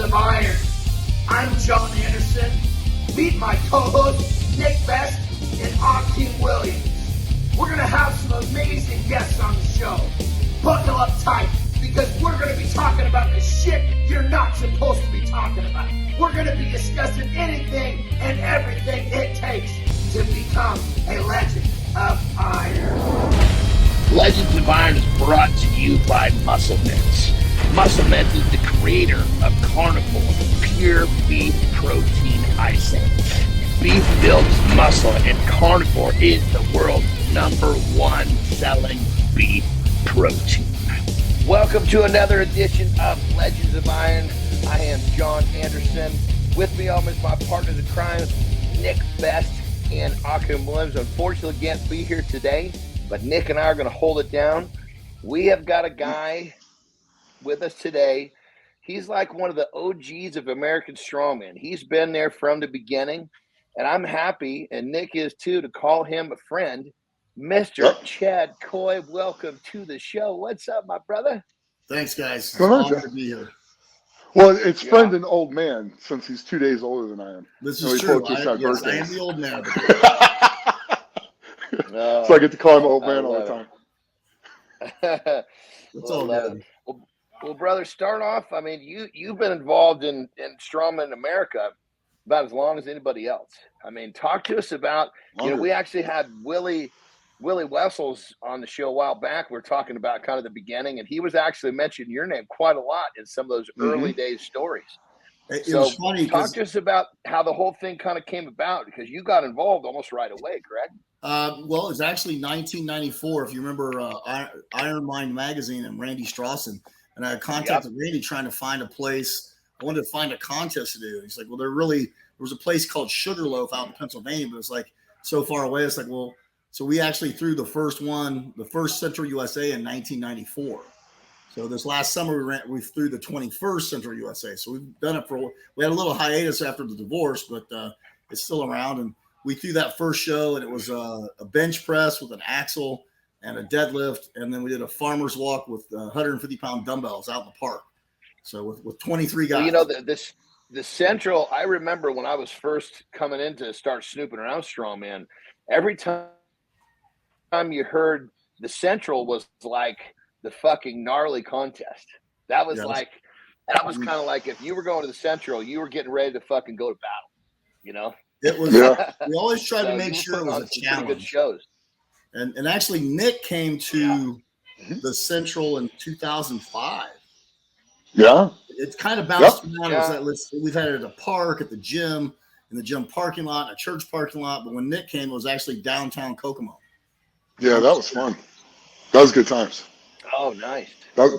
of Iron. I'm Jon Andersen. Meet my co-hosts, Nick Best and Akim Williams. We're going to have some amazing guests on the show. Buckle up tight, because we're going to be talking about the shit you're not supposed to be talking about. We're going to be discussing anything and everything it takes to become a Legend of Iron. Legends of Iron is brought to you by MuscleMeds. MuscleMeds is the creator of Carnivore Pure Beef Protein Icing. Beef builds muscle, and Carnivore is the world's #1 selling beef protein. Welcome to another edition of Legends of Iron. I am Jon Andersen. With me almost my partners in crime, Nick Best and Akim Williams. Unfortunately, can't be here today, but Nick and I are going to hold it down. We have got a guy with us today. He's like one of the OGs of American Strongman. He's been there from the beginning, and I'm happy, and Nick is too, to call him a friend. Mr. Chad Coy, welcome to the show. What's up, my brother? Thanks, guys. It's an honor to be here. Well, it's friend and old man, since he's 2 days older than I am. This is true. I am the old man. So I get to call him old man all the time. It's all good. Well, brother, start off. I mean, you've been involved in Strongman in America about as long as anybody else. I mean, talk to us about, we actually had Willie Wessels on the show a while back. We're talking about kind of the beginning, and he was actually mentioning your name quite a lot in some of those early days stories. It was funny. Talk to us about how the whole thing kind of came about, because you got involved almost right away, correct? Well, it was actually 1994, if you remember Iron Mind magazine and Randy Strawson. And I contacted Randy trying to find a place. I wanted to find a contest to do. He's like, well, there was a place called Sugarloaf out in Pennsylvania, but it was like so far away. It's like, well, so we actually threw the first Central USA in 1994. So this last summer we threw the 21st Central USA. So we've done it we had a little hiatus after the divorce, but it's still around. And we threw that first show, and it was a bench press with an axle and a deadlift, and then we did a farmer's walk with 150-pound dumbbells out in the park. So with 23 guys. Well, the Central, I remember when I was first coming in to start snooping around Strongman, every time you heard the Central was like the fucking gnarly contest. That was that was kind of like if you were going to the Central, you were getting ready to fucking go to battle, It was. We always tried to make sure it was a challenge. Good shows. And actually, Nick came to the Central in 2005. Yeah. It's kind of bounced around. We've had it at a park, at the gym, in the gym parking lot, in a church parking lot. But when Nick came, it was actually downtown Kokomo. Yeah, that was fun. That was good times. Oh, nice. Nice.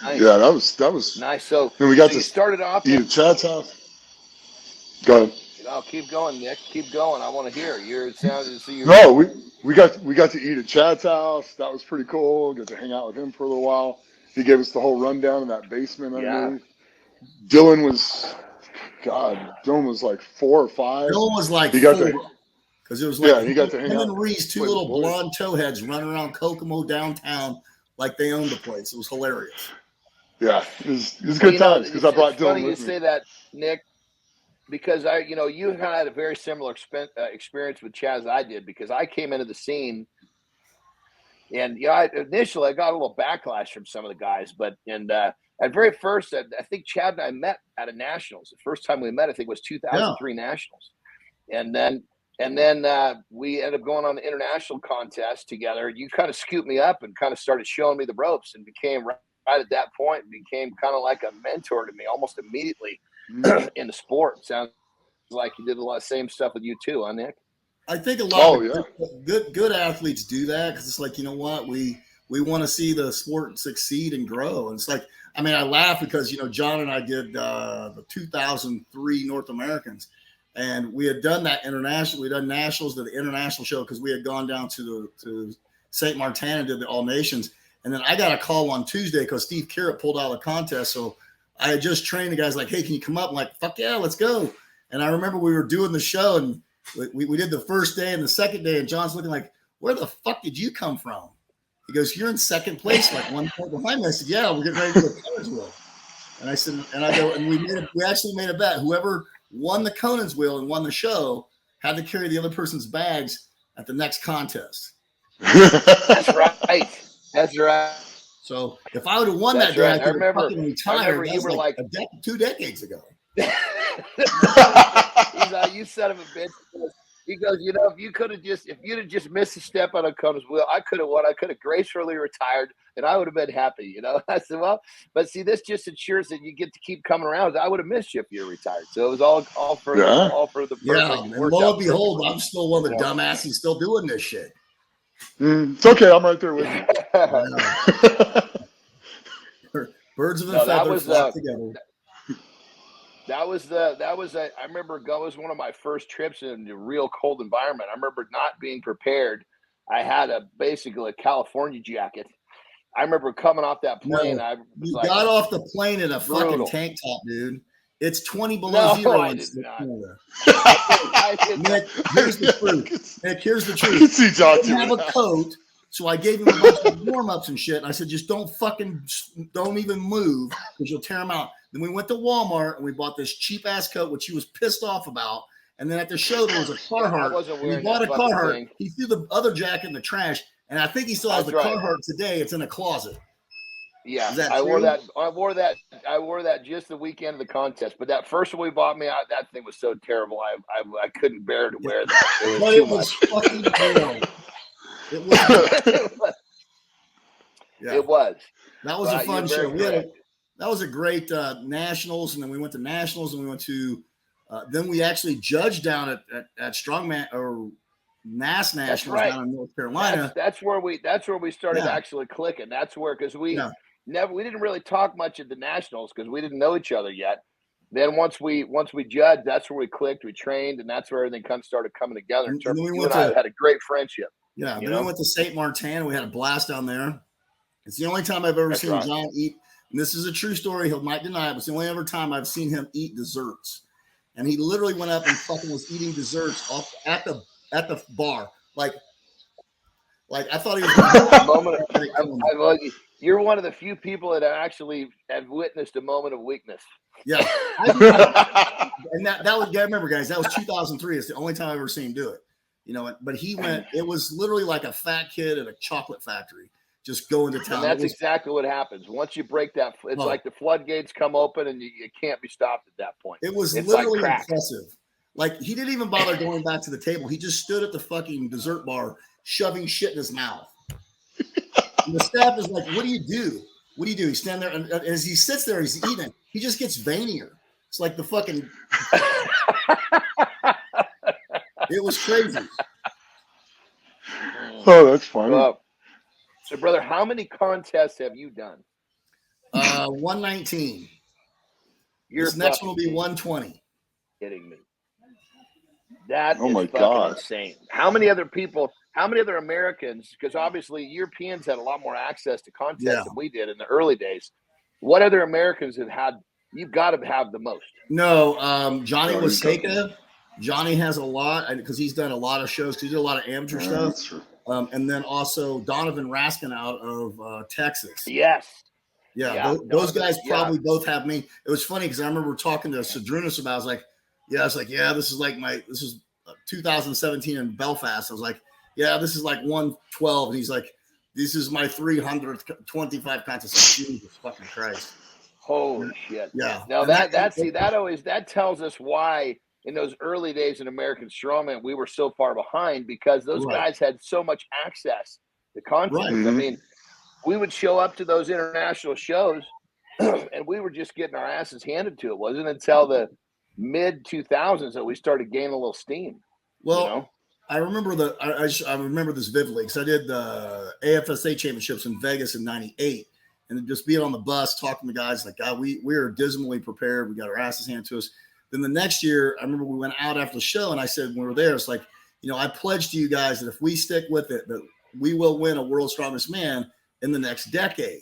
Yeah, that was nice. So we got to start it off. Eat at Chad's house. Go ahead. Oh, keep going, Nick. Keep going. I want to hear. We got to eat at Chad's house. That was pretty cool. Got to hang out with him for a little while. He gave us the whole rundown in that basement underneath. Dylan was like 4 or 5. Dylan was like 4. Because it was like he got to hang out. Him and Reese, two little blonde towheads running around Kokomo downtown like they owned the place. It was hilarious. Yeah, it was good times because I brought Dylan with me. It's funny you say that, Nick, because you kind of had a very similar experience with Chaz as I did, because I came into the scene, and initially I got a little backlash from some of the guys, but at very first, I think Chad and I met at a nationals. The first time we met, I think, was 2003 nationals, and then we ended up going on the international contest together. You kind of scooped me up and kind of started showing me the ropes, and became right at that point became kind of like a mentor to me almost immediately in the sport. Sounds like you did a lot of same stuff with you too, huh, Nick? I think a lot of good athletes do that, because it's like, you know what, we want to see the sport succeed and grow. And it's like, I mean, I laugh because Jon and I did the 2003 North Americans. And we had done that international. We done nationals to the international show because we had gone down to St. Martin and did the All Nations. And then I got a call on Tuesday because Steve Carrot pulled out of the contest. So I had just trained the guys like, hey, can you come up? I'm like, fuck yeah, let's go. And I remember we were doing the show, and we did the first day and the second day, and John's looking like, where the fuck did you come from? He goes, you're in second place, like 1 point behind me. I said, yeah, we're getting ready to go to Collegeville. And I said, and I go, and we actually made a bet. Whoever won the Conan's wheel and won the show had to carry the other person's bags at the next contest. That's right. That's right. So if I would have won that day, I could have fucking retired. You were like 2 decades ago. He's like, you son of a bitch. He goes, you know, if you'd have just missed a step on a Conan's wheel, I could have won. I could have gracefully retired, and I would have been happy. You know, I said, well, but see, this just ensures that you get to keep coming around. I would have missed you if you were retired. So it was all for the and lo and behold, I'm still one of the dumbasses still doing this shit. It's okay. I'm right there with you. Birds of a feather flock together. I remember that was one of my first trips in a real cold environment. I remember not being prepared. I had basically a California jacket. I remember coming off that plane. You got off the plane in a fucking tank top, dude. It's 20 below zero. I did not. Nick, here's the truth. Here's the truth. I can see John didn't have a coat, so I gave him a bunch of warm-ups and shit. And I said, just don't even move because you'll tear them out. Then we went to Walmart and we bought this cheap-ass coat, which he was pissed off about. And then at the show, there was a Carhartt. We bought a Carhartt. He threw the other jacket in the trash, and I think he still has the Carhartt today. It's in a closet. Yeah, I wore that just the weekend of the contest. But that first one we bought me, that thing was so terrible. I couldn't bear to wear that. It was fucking terrible. It was. That was a fun show. That was a great nationals, and then we went to nationals, and we went to. Then we actually judged down at Strongman or Nationals down in North Carolina. That's where we started actually clicking. That's where because we didn't really talk much at the nationals because we didn't know each other yet. Then once we judged, that's where we clicked. We trained, and that's where everything kind of started coming together. In terms of you and I had a great friendship. Yeah, then we went to St. Martin. We had a blast down there. It's the only time I've ever seen John eat. And this is a true story. He might deny it, but it's the only ever time I've seen him eat desserts. And he literally went up and fucking was eating desserts at the bar. Like I thought he was. You're one of the few people that actually have witnessed a moment of weakness. Yeah. And that was, remember, guys, that was 2003. It's the only time I've ever seen him do it. You know, but he went, it was literally like a fat kid at a chocolate factory. Just going to town. And that's exactly what happens. Once you break that, it's like the floodgates come open and you can't be stopped at that point. It was literally impressive. Like, he didn't even bother going back to the table. He just stood at the fucking dessert bar, shoving shit in his mouth. And the staff is like, what do you do? What do you do? He's standing there, and as he sits there, he's eating. He just gets veinier. It's like the fucking. It was crazy. Oh, that's funny. So, brother, how many contests have you done? 119. This next one will be 120. Kidding me? That oh my is God. Insane. How many other Americans? Because obviously Europeans had a lot more access to contests than we did in the early days. What other Americans have had? You've got to have the most. No, Johnny Waseka. Johnny has a lot because he's done a lot of shows. He did a lot of amateur stuff. That's true. And then also Donovan Raskin out of Texas. Yes. Yeah, those guys probably both have me. It was funny because I remember talking to Sadrunas about. I was like, this is like this is 2017 in Belfast. I was like, this is like 112, and he's like, this is my 325 contest. Jesus fucking Christ! Holy shit! Yeah. Now that tells us why in those early days in American Strongman we were so far behind because those guys had so much access to content. Right. I mean, we would show up to those international shows, and we were just getting our asses handed to it. It wasn't until the mid 2000s that we started gaining a little steam. Well, you know? I remember I remember this vividly because I did the AFSA championships in Vegas in '98, and just being on the bus talking to guys like, God, we are dismally prepared. We got our asses handed to us. Then the next year, I remember we went out after the show, and I said when we were there, it's like, I pledged to you guys that if we stick with it, that we will win a World's Strongest Man in the next decade.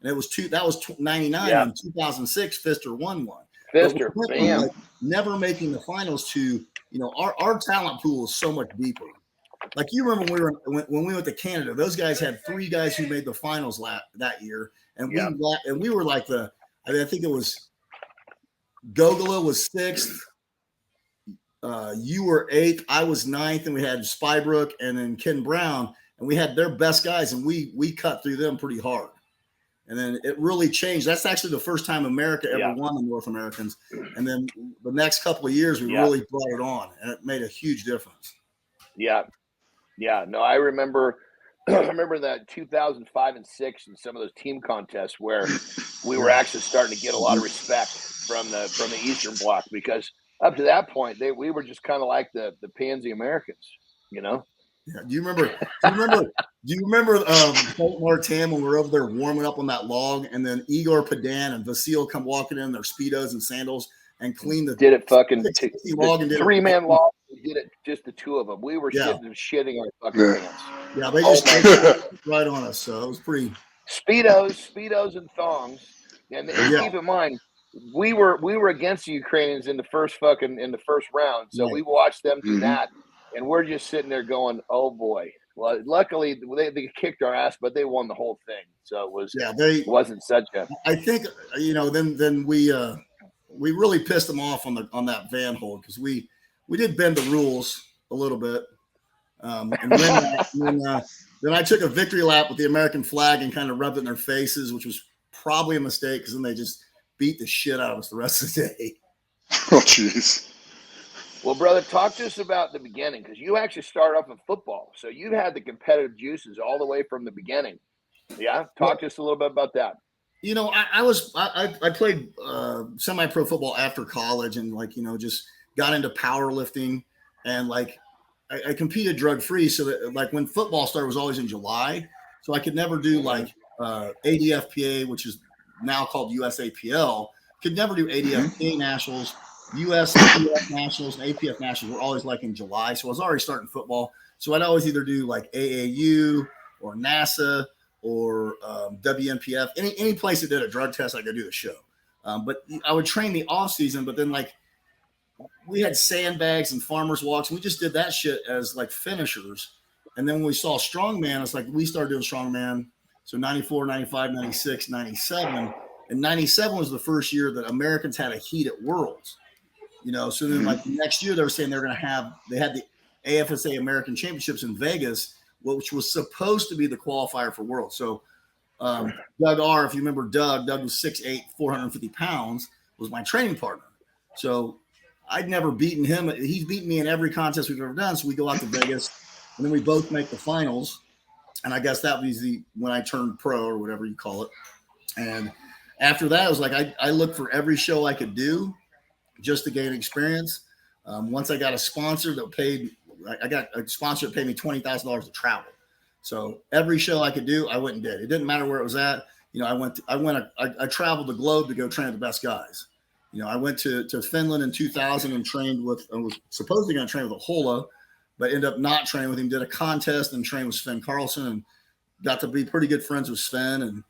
And it was 99 and 2006. Pfister won one. Pfister, bam. Like, never making the finals to, our talent pool is so much deeper. Like you remember when we went to Canada, those guys had 3 guys who made the finals that year, and we were like I think it was Gogula was 6th. You were 8th. I was 9th, and we had Spybrook and then Ken Brown, and we had their best guys, and we cut through them pretty hard. And then it really changed. That's actually the first time America ever won the North Americans. And then the next couple of years, we really brought it on, and it made a huge difference. Yeah. Yeah. No, I remember that 2005 and 6 and some of those team contests where we were actually starting to get a lot of respect from the Eastern Bloc, because up to that point, we were just kind of like the pansy Americans, you know? Yeah. Do you remember Colt Martin when we were over there warming up on that log, and then Igor Padan and Vasil come walking in their Speedos and sandals and clean the did it fucking log and 3-man log. We did it just the 2 of them. We were shitting our fucking pants. Yeah, they just right on us. So it was pretty Speedos and thongs. And keep in mind, we were against the Ukrainians in the first round. So we watched them do that. And we're just sitting there going, oh boy. Well, luckily they kicked our ass, but they won the whole thing. So it was wasn't such a. I think then we really pissed them off on that van hold, because we did bend the rules a little bit. And then I took a victory lap with the American flag and kind of rubbed it in their faces, which was probably a mistake, because then they just beat the shit out of us the rest of the day. Oh, jeez. Well, brother, talk to us about the beginning, because you actually started off in football. So you had the competitive juices all the way from the beginning. Yeah? Talk to us a little bit about that. You know, I played semi-pro football after college, and just got into powerlifting, and I competed drug-free. So that when football started, it was always in July. So I could never do ADFPA, which is now called USAPL. Could never do ADFPA nationals. USPF nationals and APF nationals were always in July. So I was already starting football. So I'd always either do AAU or NASA or WNPF, any place that did a drug test, I could do the show. But I would train the off season, but then we had sandbags and farmers walks. And we just did that shit as finishers. And then when we saw strongman, it's we started doing strongman. So 94, 95, 96, 97. And 97 was the first year that Americans had a heat at Worlds. So then the next year they were saying they had the AFSA American Championships in Vegas, which was supposed to be the qualifier for Worlds. So Doug R., if you remember Doug was 6'8", 450 pounds, was my training partner. So I'd never beaten him. He's beaten me in every contest we've ever done. So we go out to Vegas, and then we both make the finals. And I guess that was when I turned pro, or whatever you call it. And after that, it was I looked for every show I could do just to gain experience. Once I got a sponsor I got a sponsor that paid me $20,000 to travel. So every show I could do, I went and did. It didn't matter where it was at. I traveled the globe to go train with the best guys. I went to Finland in 2000 and I was supposedly going to train with Ahola, but ended up not training with him, did a contest and trained with Sven Carlson, and got to be pretty good friends with Sven. And,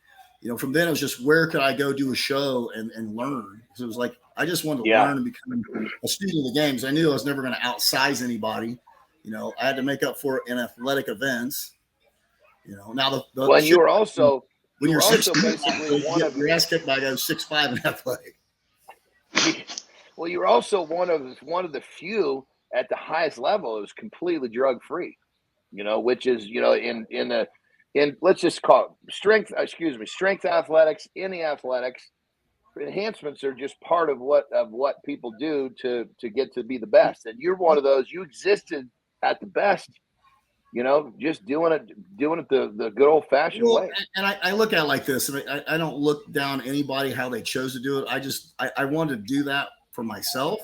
from then it was just, where could I go do a show and learn? So it was I just wanted to learn and become a student of the game, because I knew I was never going to outsize anybody. I had to make up for it in athletic events. Now when you were also when you're 6'5", one of your ass kicked by a guy who's 6'5" in athletic. Well, you were also one of the few at the highest level who was completely drug free. Which is in let's just call it strength athletics. Any athletics enhancements are just part of what people do to get to be the best. And you're one of those. You existed at the best, just doing it the good old fashioned way. And I look at it like this. I don't look down anybody how they chose to do it. I wanted to do that for myself.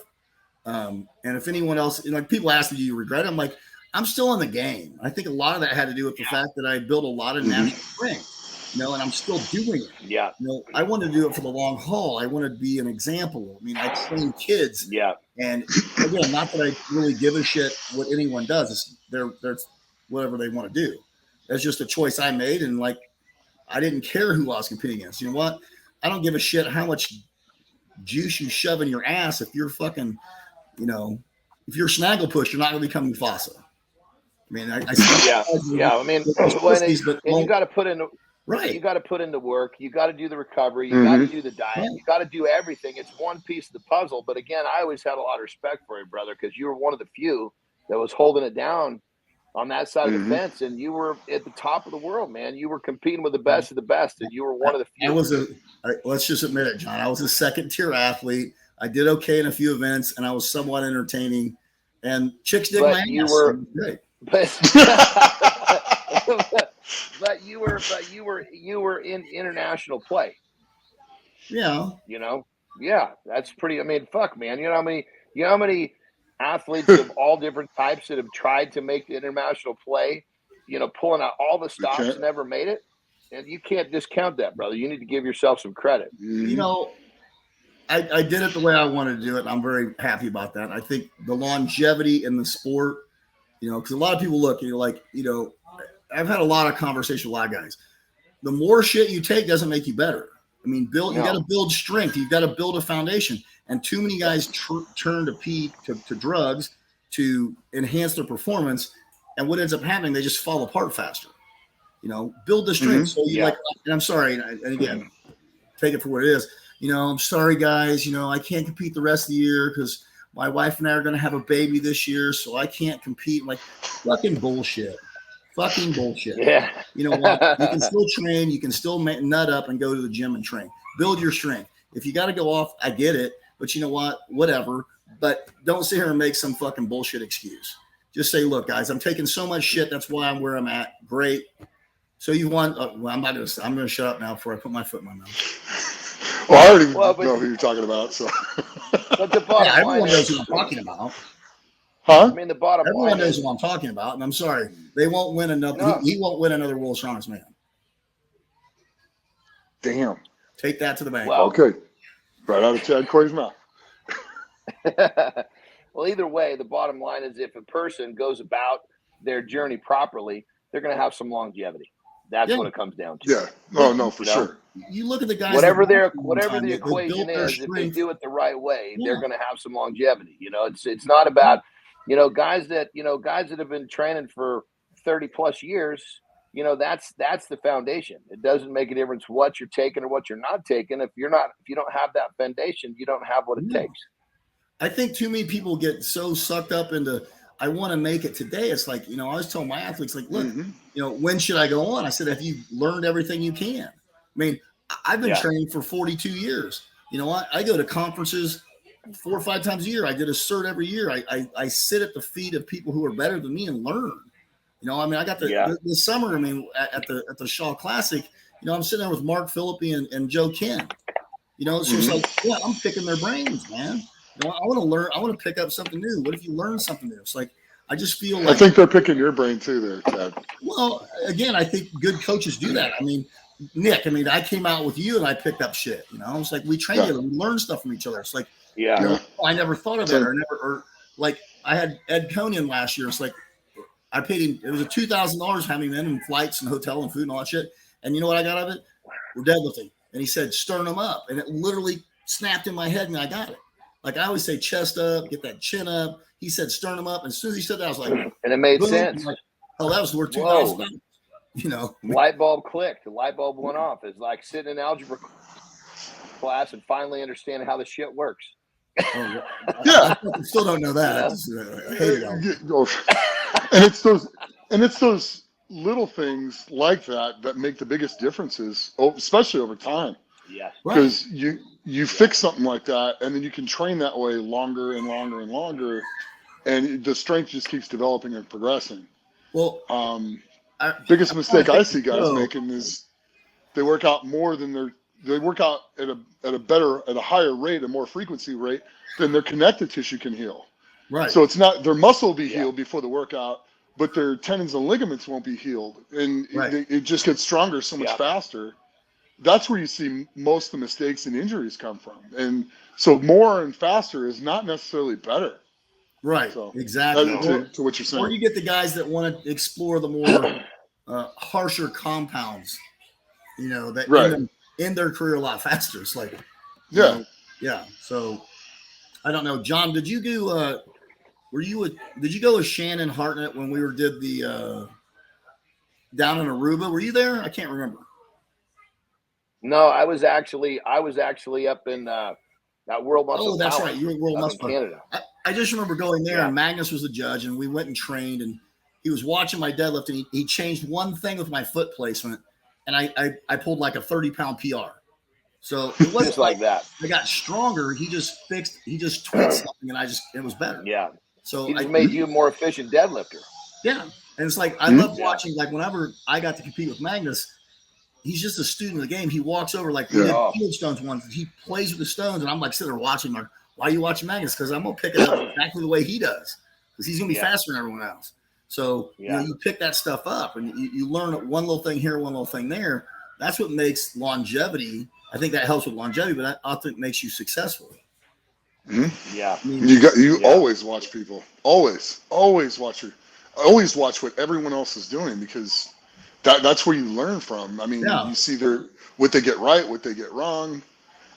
And if anyone else, people ask me, do you regret it? I'm like, I'm still in the game. I think a lot of that had to do with the fact that I built a lot of natural strength, and I'm still doing it. Yeah. I want to do it for the long haul. I want to be an example. I train kids. Yeah. And again, not that I really give a shit what anyone does. It's they're whatever they want to do. That's just a choice I made. And I didn't care who I was competing against. You know what? I don't give a shit how much juice you shove in your ass. If you're fucking, if you're snaggle push, you're not going to become Mufasa. Yeah. I mean, and you got to put in Right. You got to put in the work. You got to do the recovery. You got to do the diet. You got to do everything. It's one piece of the puzzle. But again, I always had a lot of respect for you, brother, because you were one of the few that was holding it down on that side of the fence, and you were at the top of the world, man. You were competing with the best of the best, and you were one of the few. Let's just admit it, John. I was a second-tier athlete. I did okay in a few events, and I was somewhat entertaining. And chicks dig my ass. Great. But you were in international play. Yeah. Yeah, that's pretty. I mean, fuck, man. You know how many athletes of all different types that have tried to make the international play, pulling out all the stops, never made it. And you can't discount that, brother. You need to give yourself some credit. I did it the way I wanted to do it. And I'm very happy about that. I think the longevity in the sport, because a lot of people look, I've had a lot of conversation with a lot of guys. The more shit you take doesn't make you better. I mean, you got to build strength. You've got to build a foundation. And too many guys turn to drugs to enhance their performance. And what ends up happening, they just fall apart faster. Build the strength. So and I'm sorry. And again, take it for what it is. I'm sorry, guys. I can't compete the rest of the year because my wife and I are going to have a baby this year. So I can't compete. Like, fucking bullshit. Fucking bullshit. Yeah. You know what? You can still train. You can still nut up and go to the gym and train. Build your strength. If you got to go off, I get it. But you know what? Whatever. But don't sit here and make some fucking bullshit excuse. Just say, look, guys, I'm taking so much shit. That's why I'm where I'm at. Great. So you want? I'm going to shut up now before I put my foot in my mouth. Well, I already know who you're talking about. So. But the bottom line everyone knows who I'm talking about. Huh? I mean, the bottom line. Everyone knows what I'm talking about, and I'm sorry, they won't win another. No. He won't win another World's Strongest Man. Damn. Take that to the bank. Well, okay. Right out of Chad Corey's mouth. Well, either way, the bottom line is if a person goes about their journey properly, they're going to have some longevity. That's what it comes down to. Yeah. Oh, no, for sure. You look at the guys. Whatever the equation is, if they do it the right way, they're going to have some longevity. It's not about guys that have been training for 30 plus years. That's the foundation. It doesn't make a difference what you're taking or what you're not taking. If you don't have that foundation, you don't have what it takes. I think too many people get so sucked up into, I want to make it today. It's like, I always tell my athletes, like, look, when should I go on? I said, have you learned everything you can? I mean, I've been training for 42 years. I go to conferences 4 or 5 times a year. I get a cert every year. I sit at the feet of people who are better than me and learn. I got this summer, at the Shaw Classic, I'm sitting there with Mark Philippi and Joe Ken. It's just like, I'm picking their brains, man. I want to learn. I want to pick up something new. What if you learn something new? It's like, I just feel like. I think they're picking your brain too there, Chad. Well, again, I think good coaches do that. Nick, I came out with you and I picked up shit. It's like we train together, we learn stuff from each other. It's like, I never thought of that, I had Ed Conian last year. It's like I paid him. It was $2,000 having him in flights and hotel and food and all that shit. And you know what I got out of it? We're deadlifting, and he said sternum up, and it literally snapped in my head, and I got it. Like I always say, chest up, get that chin up. He said sternum up, and as soon as he said that, I was like, and it made sense. Like, oh, that was worth $2,000. Light bulb clicked. The light bulb went off. It's like sitting in algebra class and finally understanding how the shit works. I still don't know that. I hate it. And it's those little things like that make the biggest differences, especially over time. Yeah. Because you fix something like that, and then you can train that way longer and longer and longer, and the strength just keeps developing and progressing. Well, biggest mistake I see guys making is they work out more than they work out at a higher rate, a more frequency rate than their connective tissue can heal. Right. So it's not their muscle will be healed before the workout, but their tendons and ligaments won't be healed, and it just gets stronger so much faster. That's where you see most of the mistakes and injuries come from. And so more and faster is not necessarily better. Right. So exactly. To what you're saying. Or you get the guys that want to explore the more harsher compounds, that end their career a lot faster. It's like, So I don't know. John, did you do, did you go with Shannon Hartnett when we did the, down in Aruba? Were you there? I can't remember. No, I was actually up in that World Muscle. Oh, that's Power right. You were World up Muscle in Canada. I just remember going there, and Magnus was the judge, and we went and trained, and he was watching my deadlift, and he changed one thing with my foot placement, and I pulled like a 30-pound PR. So it wasn't just like that. I got stronger. He just tweaked something, and it was better. Yeah. So he just made you a more efficient deadlifter. Yeah. And it's like, I love watching, like whenever I got to compete with Magnus, he's just a student of the game. He walks over, like we had field stones once. He plays with the stones, and I'm like sitting there watching him. Like, why are you watching Magnus? Because I'm gonna pick it up exactly the way he does. Because he's gonna be faster than everyone else. So you pick that stuff up, and you learn one little thing here, one little thing there. That's what makes longevity. I think that helps with longevity, but I think makes you successful. Mm-hmm. Yeah, I mean, you always watch people. Always watch what everyone else is doing, because that's where you learn from. I mean, you see what they get right, what they get wrong,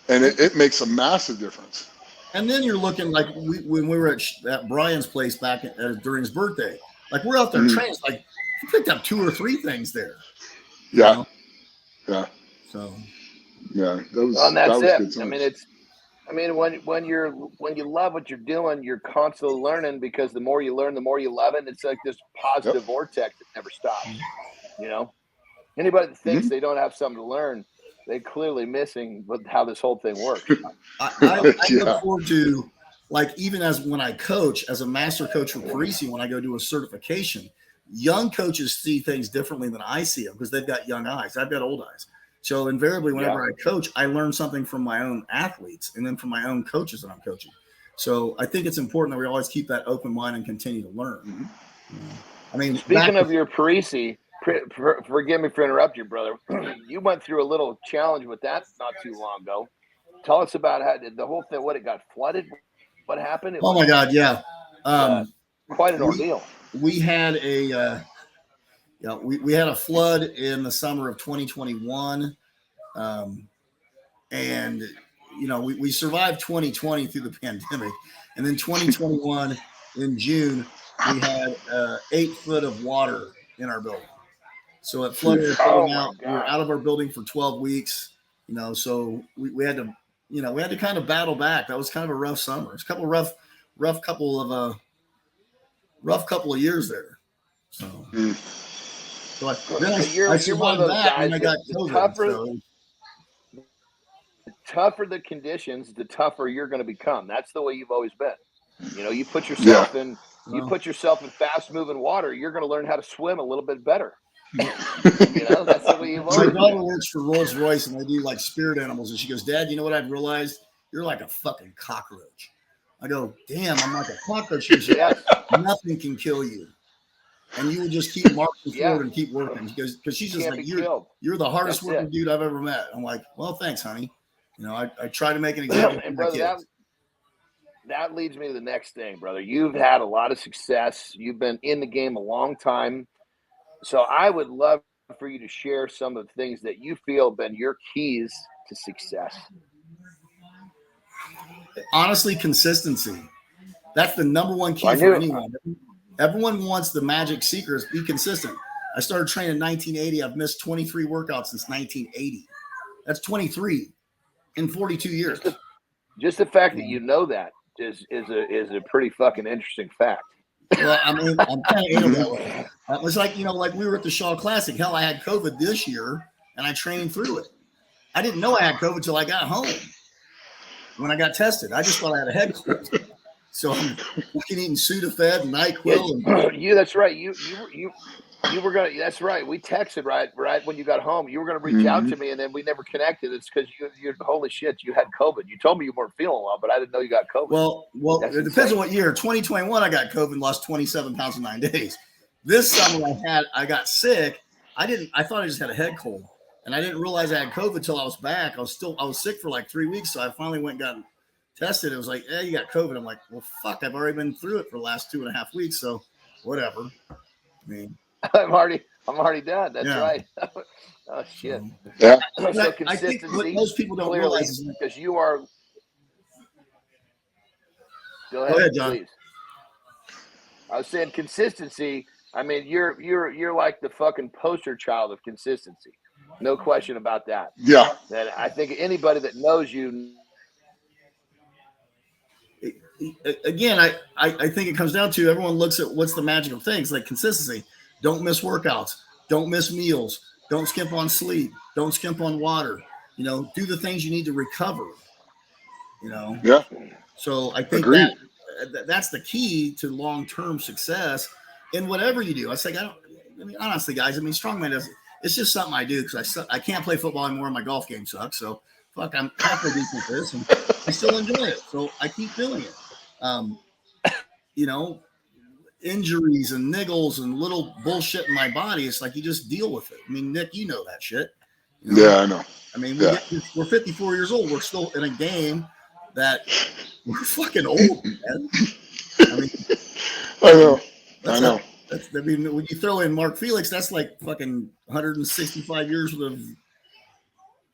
and it makes a massive difference. And then you're looking like when we were at Brian's place back during his birthday. Like, we're out there training. Like, he picked up 2 or 3 things there. Yeah. You know? Yeah. So. Yeah, that was. And that's that was it. I mean, when you love what you're doing, you're constantly learning, because the more you learn, the more you love it. It's like this positive vortex that never stops. You know, anybody that thinks they don't have something to learn, they're clearly missing how this whole thing works. I look forward to, like, even when I coach as a master coach for Parisi, when I go do a certification, young coaches see things differently than I see them, because they've got young eyes. I've got old eyes. So invariably, whenever I coach, I learn something from my own athletes and then from my own coaches that I'm coaching. So I think it's important that we always keep that open mind and continue to learn. I mean, speaking of your Parisi, forgive me for interrupting you, brother. You went through a little challenge with that not too long ago. Tell us about how the whole thing. What, it got flooded? What happened? My God, yeah. Quite an ordeal. We had we had a flood in the summer of 2021. And, we survived 2020 through the pandemic. And then 2021 in June, we had 8 foot of water in our building. So it flooded out. We were out of our building for 12 weeks, so we had to, we had to kind of battle back. That was kind of a rough summer. It's a couple of rough couple of years there. So. So I survived that, and I got COVID. The tougher the conditions, the tougher you're going to become. That's the way you've always been. You put yourself in fast moving water, you're going to learn how to swim a little bit better. That's the way you've always been. My daughter works for Rolls Royce, and they do like spirit animals, and she goes, "Dad, you know what I've realized? You're like a fucking cockroach." I go, "Damn, I'm like a cockroach." She goes, "Nothing can kill you." And you would just keep marching forward and keep working, because she's just like, you're the hardest working dude I've ever met. I'm like, well, thanks, honey. I try to make an example. And brother, that leads me to the next thing, brother. You've had a lot of success. You've been in the game a long time. So I would love for you to share some of the things that you feel have been your keys to success. Honestly, consistency. That's the number one key for anyone. Everyone wants the magic secrets. Be consistent. I started training in 1980. I've missed 23 workouts since 1980. That's 23 in 42 years. Just the fact that you know that is a pretty fucking interesting fact. Well, I mean, I'm kind of into that way. It was like, like we were at the Shaw Classic. Hell, I had COVID this year, and I trained through it. I didn't know I had COVID till I got home. When I got tested, I just thought I had a head cold. So I'm fucking eating Sudafed and NyQuil. That's right. You were gonna. That's right. We texted right when you got home. You were gonna reach out to me, and then we never connected. It's because you holy shit, you had COVID. You told me you weren't feeling well, but I didn't know you got COVID. Well, it depends on what year. 2021, I got COVID and lost 27 pounds in 9 days. This summer, I got sick. I thought I just had a head cold, and I didn't realize I had COVID till I was back. I was sick for like 3 weeks, so I finally went and got tested. It was like, you got COVID. I'm like, well, fuck, I've already been through it for the last 2.5 weeks, so whatever. I mean, I'm already done. That's right. Oh shit. Yeah. So consistency. I think what most people don't realize is because you are. Go ahead, John. Please. I was saying consistency. I mean, you're like the fucking poster child of consistency. No question about that. Yeah. And I think anybody that knows you. Again, I think it comes down to everyone looks at what's the magical things, like consistency. Don't miss workouts. Don't miss meals. Don't skimp on sleep. Don't skimp on water. You know, do the things you need to recover. You know? Yeah. So I think Agreed. that's the key to long-term success in whatever you do. I mean, honestly, guys, I mean, strongman it's just something I do because I can't play football anymore and my golf game sucks. So fuck, I'm halfway decent at this and I still enjoy it. So I keep doing it. You know, injuries and niggles and little bullshit in my body. It's like you just deal with it. I mean, Nick, you know that shit. You know? Yeah, I know. I mean, Yeah. we're 54 years old. We're still in a game that we're fucking old, man. I mean, I know. I know. I mean, when you throw in Mark Felix, that's like fucking 165 years of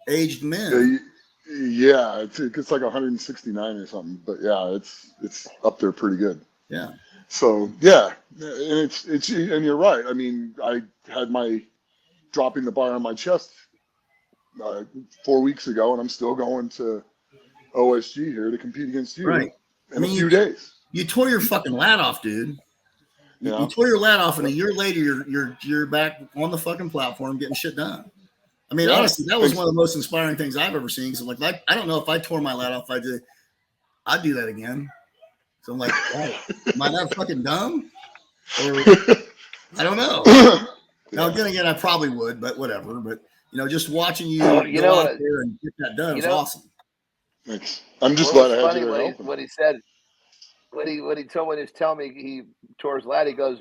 aged men. Yeah, it's like 169 or something, but yeah, it's up there pretty good. Yeah. So yeah, and it's and you're right. I mean, I had my dropping the bar on my chest 4 weeks ago, and I'm still going to OSG here to compete against you right. in a few days. You tore your fucking lat off, dude. You tore your lat off, and a year later, you're back on the fucking platform getting shit done. I mean, honestly, that was one of the most inspiring things I've ever seen. Because I'm like, I don't know if I tore my lat off, I'd do that again. So I'm like, wow, am I that fucking dumb? Or I don't know. Now, again, I probably would, but whatever. But you know, just watching you go out there and get that done is awesome. Thanks. I'm just glad I had you there. What he said. When he was telling me he tore his lat, he goes,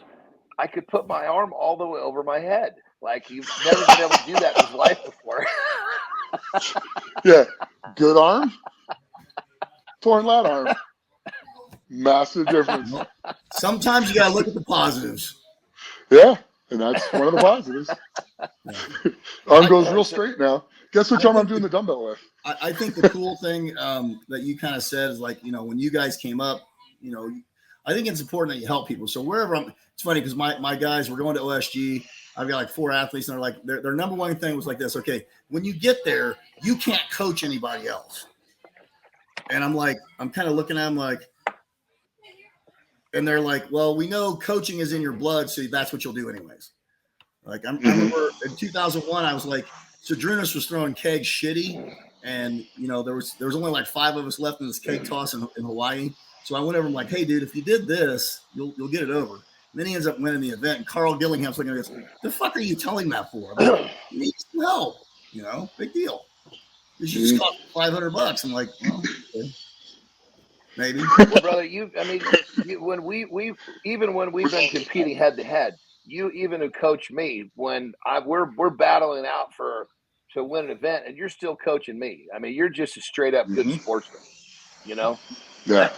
I could put my arm all the way over my head. Like you've never been able to do that in his life before. Yeah. Good arm, torn lat arm. Massive difference. Sometimes you gotta look at the positives. Yeah, and that's one of the positives. Arm goes real straight now. Guess which arm I'm doing the dumbbell with? I think the cool thing that you kind of said is like, you know, when you guys came up, you know, I think it's important that you help people. So wherever it's funny because my guys were going to OSG. I've got like 4 athletes, and they're like, their number one thing was like this. Okay, when you get there, you can't coach anybody else. And I'm like, I'm kind of looking at them like, and they're like, well, we know coaching is in your blood, so that's what you'll do anyways. Like I remember in 2001, I was like, Sadrunas was throwing kegs shitty, and you know there was only like 5 of us left in this keg toss in Hawaii. So I went over and I'm like, hey, dude, if you did this, you'll get it over. And then he ends up winning the event. And Carl Gillingham's looking at this. The fuck are you telling that for? I'm like, you need some help. You know, big deal. You should just cost $500. I'm like, well, okay. Maybe. Well, brother, when we've been competing head to head, you even who coach me when we're battling out to win an event, and you're still coaching me. I mean, you're just a straight up good sportsman. You know. Yeah.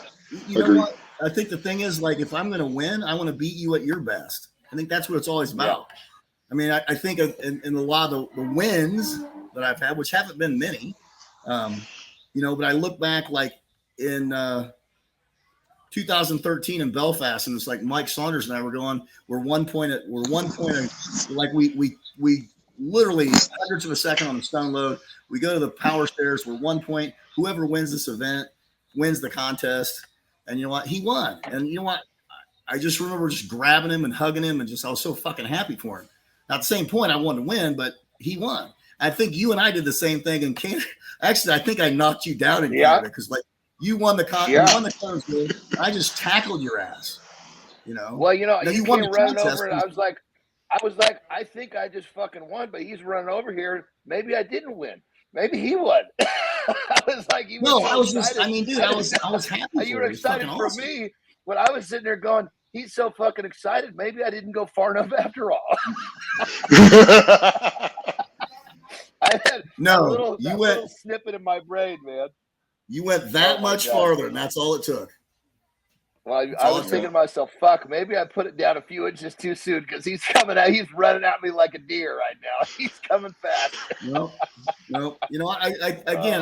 You know what? I think the thing is, like, if I'm going to win, I want to beat you at your best. I think that's what it's always about. Yeah. I mean, I think in a lot of the wins that I've had, which haven't been many, you know, but I look back like in 2013 in Belfast, and it's like Mike Saunders and I we're 1 point, like we literally hundredths of a second on the stone load. We go to the power stairs. We're 1 point. Whoever wins this event wins the contest. And you know what? He won. And you know what? I just remember just grabbing him and hugging him, and I was so fucking happy for him. Now, at the same point, I wanted to win, but he won. I think you and I did the same thing in Canada. Actually, I think I knocked you down in Canada because, like, you won the contest. I just tackled your ass. You know. Well, you know, you won the running over, and I was like, I think I just fucking won, but he's running over here. Maybe I didn't win. Maybe he won. I was like, dude, I was happy. You were excited for me when I was sitting there going, he's so fucking excited. Maybe I didn't go far enough after all. I had little snippet in my brain, man. You went that much farther, and that's all it took. Well, I was thinking to myself, fuck, maybe I put it down a few inches too soon because he's coming out. He's running at me like a deer right now. He's coming fast. No. You know, I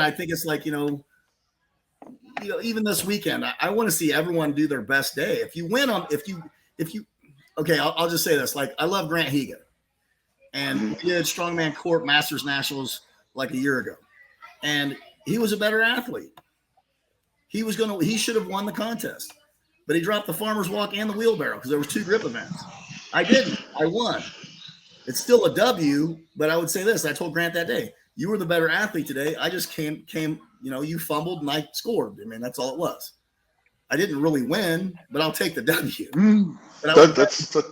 think it's like, you know, even this weekend, I want to see everyone do their best day. If you win okay, I'll just say this. Like, I love Grant Higa. and we did Strongman Corp Masters Nationals like a year ago, and he was a better athlete. He should have won the contest, but he dropped the farmer's walk and the wheelbarrow because there was 2 grip events. I didn't. I won. It's still a W, but I would say this. I told Grant that day, you were the better athlete today. I just came, you fumbled and I scored. I mean, that's all it was. I didn't really win, but I'll take the W. But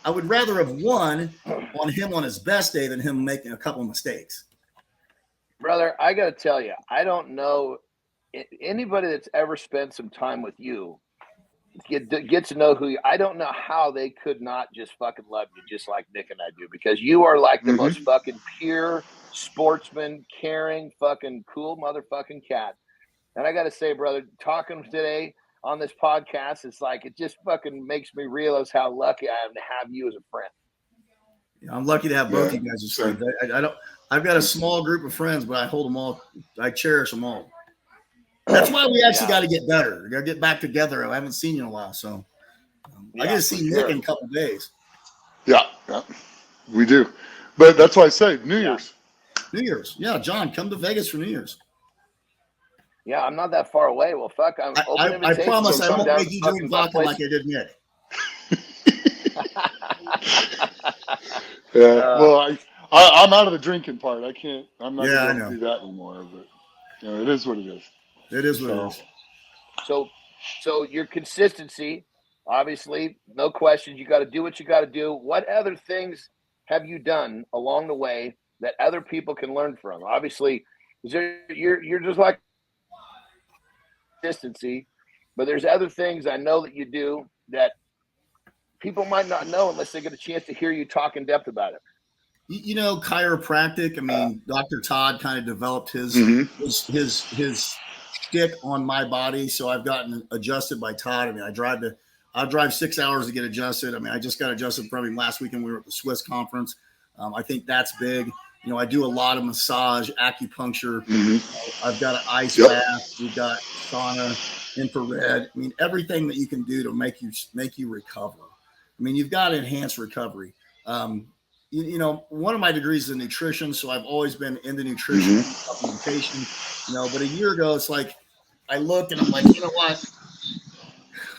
I would rather have won on him on his best day than him making a couple of mistakes. Brother, I got to tell you, I don't know anybody that's ever spent some time with you get to know who you. I don't know how they could not just fucking love you just like Nick and I do, because you are like the most fucking pure sportsman, caring, fucking cool motherfucking cat. And I got to say, brother, talking today on this podcast, it's like it just fucking makes me realize how lucky I am to have you as a friend. Yeah, I'm lucky to have both you guys as friends. I've got a small group of friends, but I hold them all. I cherish them all. That's why we actually got to get better. We got to get back together. I haven't seen you in a while, so I get to see Nick in a couple of days. Yeah, we do. But that's why I say New Year's. New Year's. Yeah, John, come to Vegas for New Year's. Yeah, I'm not that far away. Well, fuck, I promise I won't make you drink vodka like I did Nick. Well, I'm out of the drinking part. I can't. I'm not going to do that anymore. But it is what it is. It is what it is. So your consistency, obviously, no questions. You got to do what you got to do. What other things have you done along the way that other people can learn from? Obviously, you're just like consistency, but there's other things I know that you do that people might not know unless they get a chance to hear you talk in depth about it. Chiropractic. I mean, Dr. Todd kind of developed his stick on my body, so I've gotten adjusted by Todd. I mean, I'll drive 6 hours to get adjusted. I mean, I just got adjusted probably last weekend. We were at the Swiss conference. I think that's big. I do a lot of massage, acupuncture. I've got an ice bath. We've got sauna, infrared. I mean, everything that you can do to make you recover. I mean, you've got enhanced recovery. One of my degrees is in nutrition, so I've always been into nutrition, supplementation. But a year ago, it's like I looked and I'm like, you know what?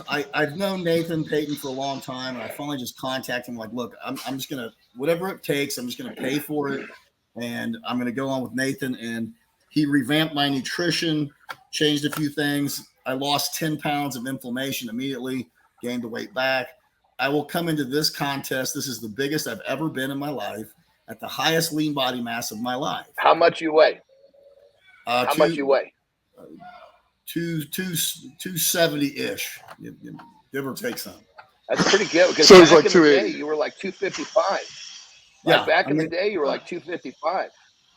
I've known Nathan Payton for a long time, and I finally just contacted him. Like, look, I'm just gonna whatever it takes. I'm just gonna pay for it, and I'm gonna go on with Nathan. And he revamped my nutrition, changed a few things. I lost 10 pounds of inflammation immediately, gained the weight back. I will come into this contest. This is the biggest I've ever been in my life, at the highest lean body mass of my life. How much you weigh? How much you weigh? 270-ish, give or take some. That's pretty good. Because so it's like 280. You were like 255. Back in the day, you were like 255.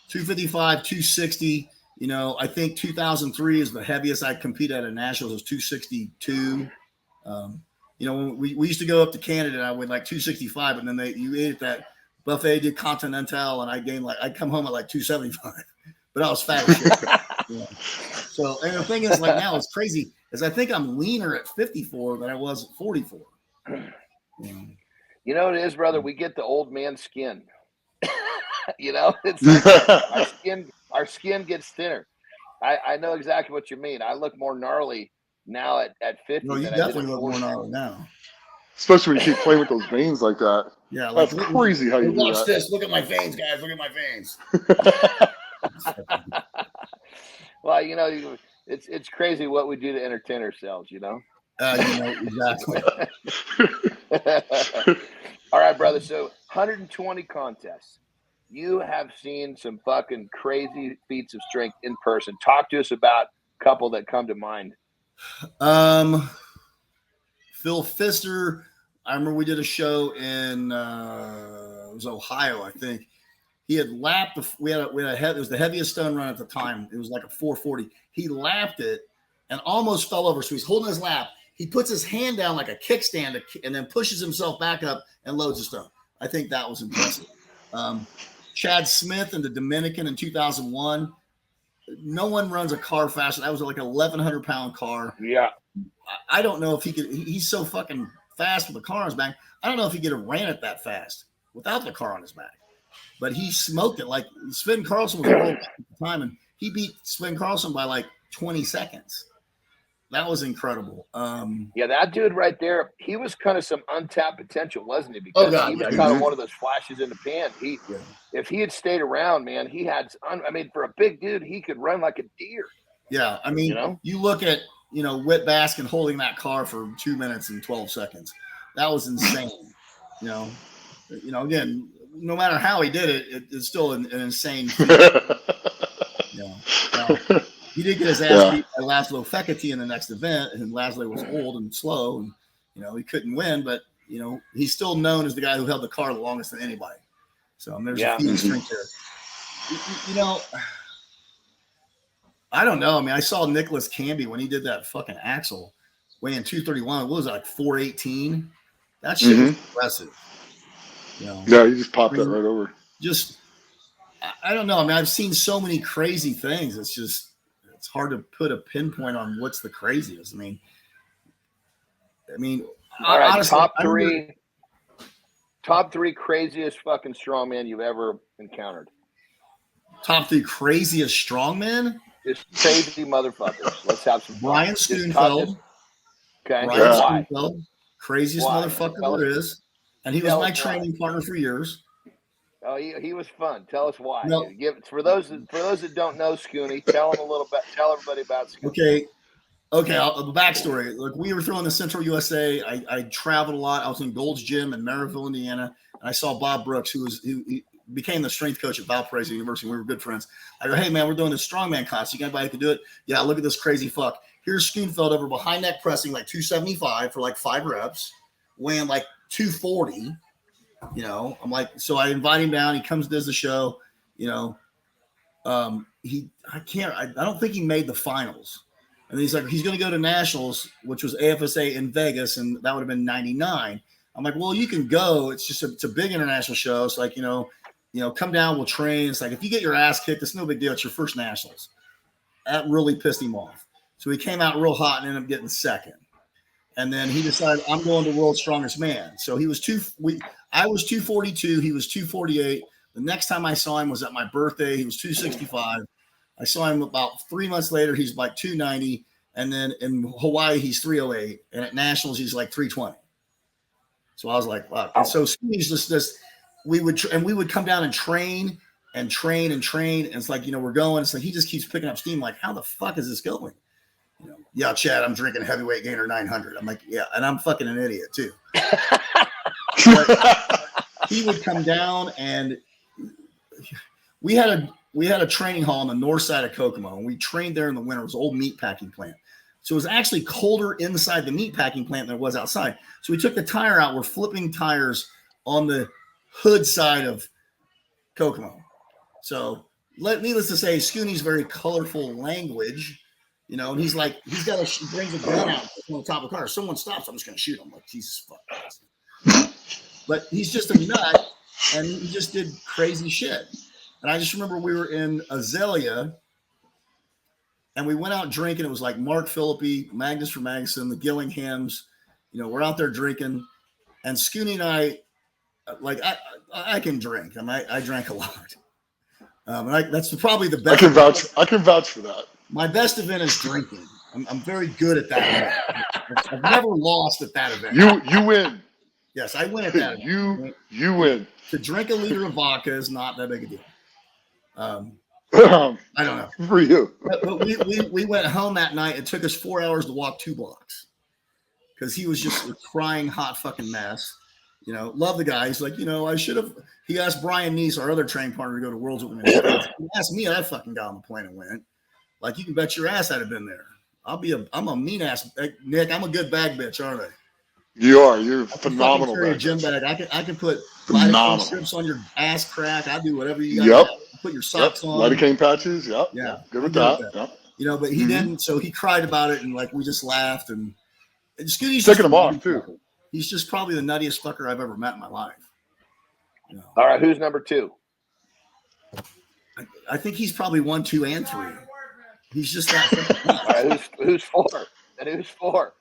255, 260. I think 2003 is the heaviest I competed at a nationals. It was 262. When we used to go up to Canada, and I weighed like 265, and then you ate at that buffet de Continental, and I'd come home at like 275, but I was fat as shit. So, and the thing is, like now it's crazy, is I think I'm leaner at 54 than I was at 44. You know what it is, brother? We get the old man skin. It's like our skin gets thinner. I know exactly what you mean. I look more gnarly now at 50. No, you definitely look more gnarly now. Especially when you keep playing with those veins like that. Yeah, that's crazy how you do watch that. This. Look at my veins, guys. Look at my veins. Well, it's crazy what we do to entertain ourselves, Exactly. All right, brother. So 120 contests. You have seen some fucking crazy feats of strength in person. Talk to us about a couple that come to mind. Phil Pfister. I remember we did a show in it was Ohio, I think. He had lapped. It was the heaviest stone run at the time. It was like a 440. He lapped it and almost fell over. So he's holding his lap. He puts his hand down like a kickstand and then pushes himself back up and loads the stone. I think that was impressive. Chad Smith in the Dominican in 2001. No one runs a car faster. That was like an 1,100 pound car. Yeah. I don't know if he could. He's so fucking fast with the car on his back. I don't know if he could have ran it that fast without the car on his back. but he smoked it. Like Sven Carlson was a world at the time, and he beat Sven Carlson by like 20 seconds. That was incredible. Yeah, that dude right there, he was kind of some untapped potential, wasn't he? Because he was kind of one of those flashes in the pan. If he had stayed around, man, he had. I mean, for a big dude, he could run like a deer. Yeah, I mean, you look at Whit Baskin holding that car for 2 minutes and 12 seconds. That was insane. Again, no matter how he did it, it's still an insane feat. He did get his ass beat by Laszlo Fekete in the next event, and Laszlo was old and slow, and he couldn't win. But he's still known as the guy who held the car the longest than anybody. So there's a few strength there. I don't know. I mean, I saw Nicholas Camby when he did that fucking axle, weighing 231. What was it, like 418? That shit was impressive. Yeah, he just popped that right over. I don't know. I mean, I've seen so many crazy things. It's hard to put a pinpoint on what's the craziest. I mean, all right, honestly, top three craziest fucking strongman you've ever encountered. Top three craziest strongman? Just crazy motherfuckers. Let's have some fun. Brian Schoenfeld. Okay. Brian Schoenfeld, craziest motherfucker there is. And he was my training partner for years. Oh, he was fun. Tell us why. No. For those that don't know Scooney, tell everybody about Scooney. Okay. The backstory. Look, we were throwing the Central USA. I traveled a lot. I was in Gold's Gym in Maryville, Indiana, and I saw Bob Brooks, who became the strength coach at Valparaiso University. We were good friends. I go, hey man, we're doing this strongman contest. You got anybody who can do it? Yeah, look at this crazy fuck. Here's Schoenfeld over behind neck pressing like 275 for like 5 reps, weighing like 240. I'm like, so I invite him down. He comes, does the show. I don't think he made the finals. And he's like, he's going to go to nationals, which was AFSA in Vegas, and that would have been 99. I'm like, well, you can go. It's just it's a big international show. It's like, come down, we'll train. It's like, if you get your ass kicked, it's no big deal. It's your first nationals. That really pissed him off. So he came out real hot and ended up getting second. And then he decided, I'm going to World's Strongest Man. So he was I was 242. He was 248. The next time I saw him was at my birthday. He was 265. I saw him about 3 months later. He's like 290. And then in Hawaii, he's 308. And at nationals, he's like 320. So I was like, wow. And so he's just we would come down and train. And it's like, we're going. It's like he just keeps picking up steam. Like, how the fuck is this going? Yeah, Chad, I'm drinking heavyweight gainer 900. I'm like, yeah, and I'm fucking an idiot too. He would come down, and we had a training hall on the north side of Kokomo, and we trained there in the winter. It was an old meat packing plant. So it was actually colder inside the meat packing plant than it was outside. So we took the tire out. We're flipping tires on the hood side of Kokomo. So needless to say, Scooney's very colorful language. And he's like, he brings a gun out on the top of the car. If someone stops, I'm just going to shoot him. Like, Jesus fuck. But he's just a nut, and he just did crazy shit. And I just remember we were in Azalea, and we went out drinking. It was like Mark Philippi, Magnus from Magnuson, the Gillinghams. We're out there drinking. And Scooney and I, like, I can drink. I drank a lot. And that's probably the best. I can vouch for that. My best event is drinking. I'm very good at that event. I've never lost at that event. You win. Yes, I win at that event. You win. To drink a liter of vodka is not that big a deal. I don't know. For you. But we went home that night. It took us 4 hours to walk 2 blocks because he was just a crying hot fucking mess. Love the guy. He's like, I should have. He asked Brian Neese, our other training partner, to go to Worlds with him. He asked me, I fucking got on the plane and went. Like, you can bet your ass I'd have been there. I'm a mean ass, Nick. I'm a good bag bitch, aren't I? You are. You're phenomenal. A gym bag. I can put strips on your ass crack. I do whatever you got. Yep. Put your socks on. Lidocaine patches. Yep. Yeah. Good with that. Yep. But he didn't. So he cried about it, and like we just laughed. And he's taking him off too. He's just probably the nuttiest fucker I've ever met in my life. All right, who's number 2? I think he's probably 1, 2, and 3. He's just that. All right, who's 4? And who's 4?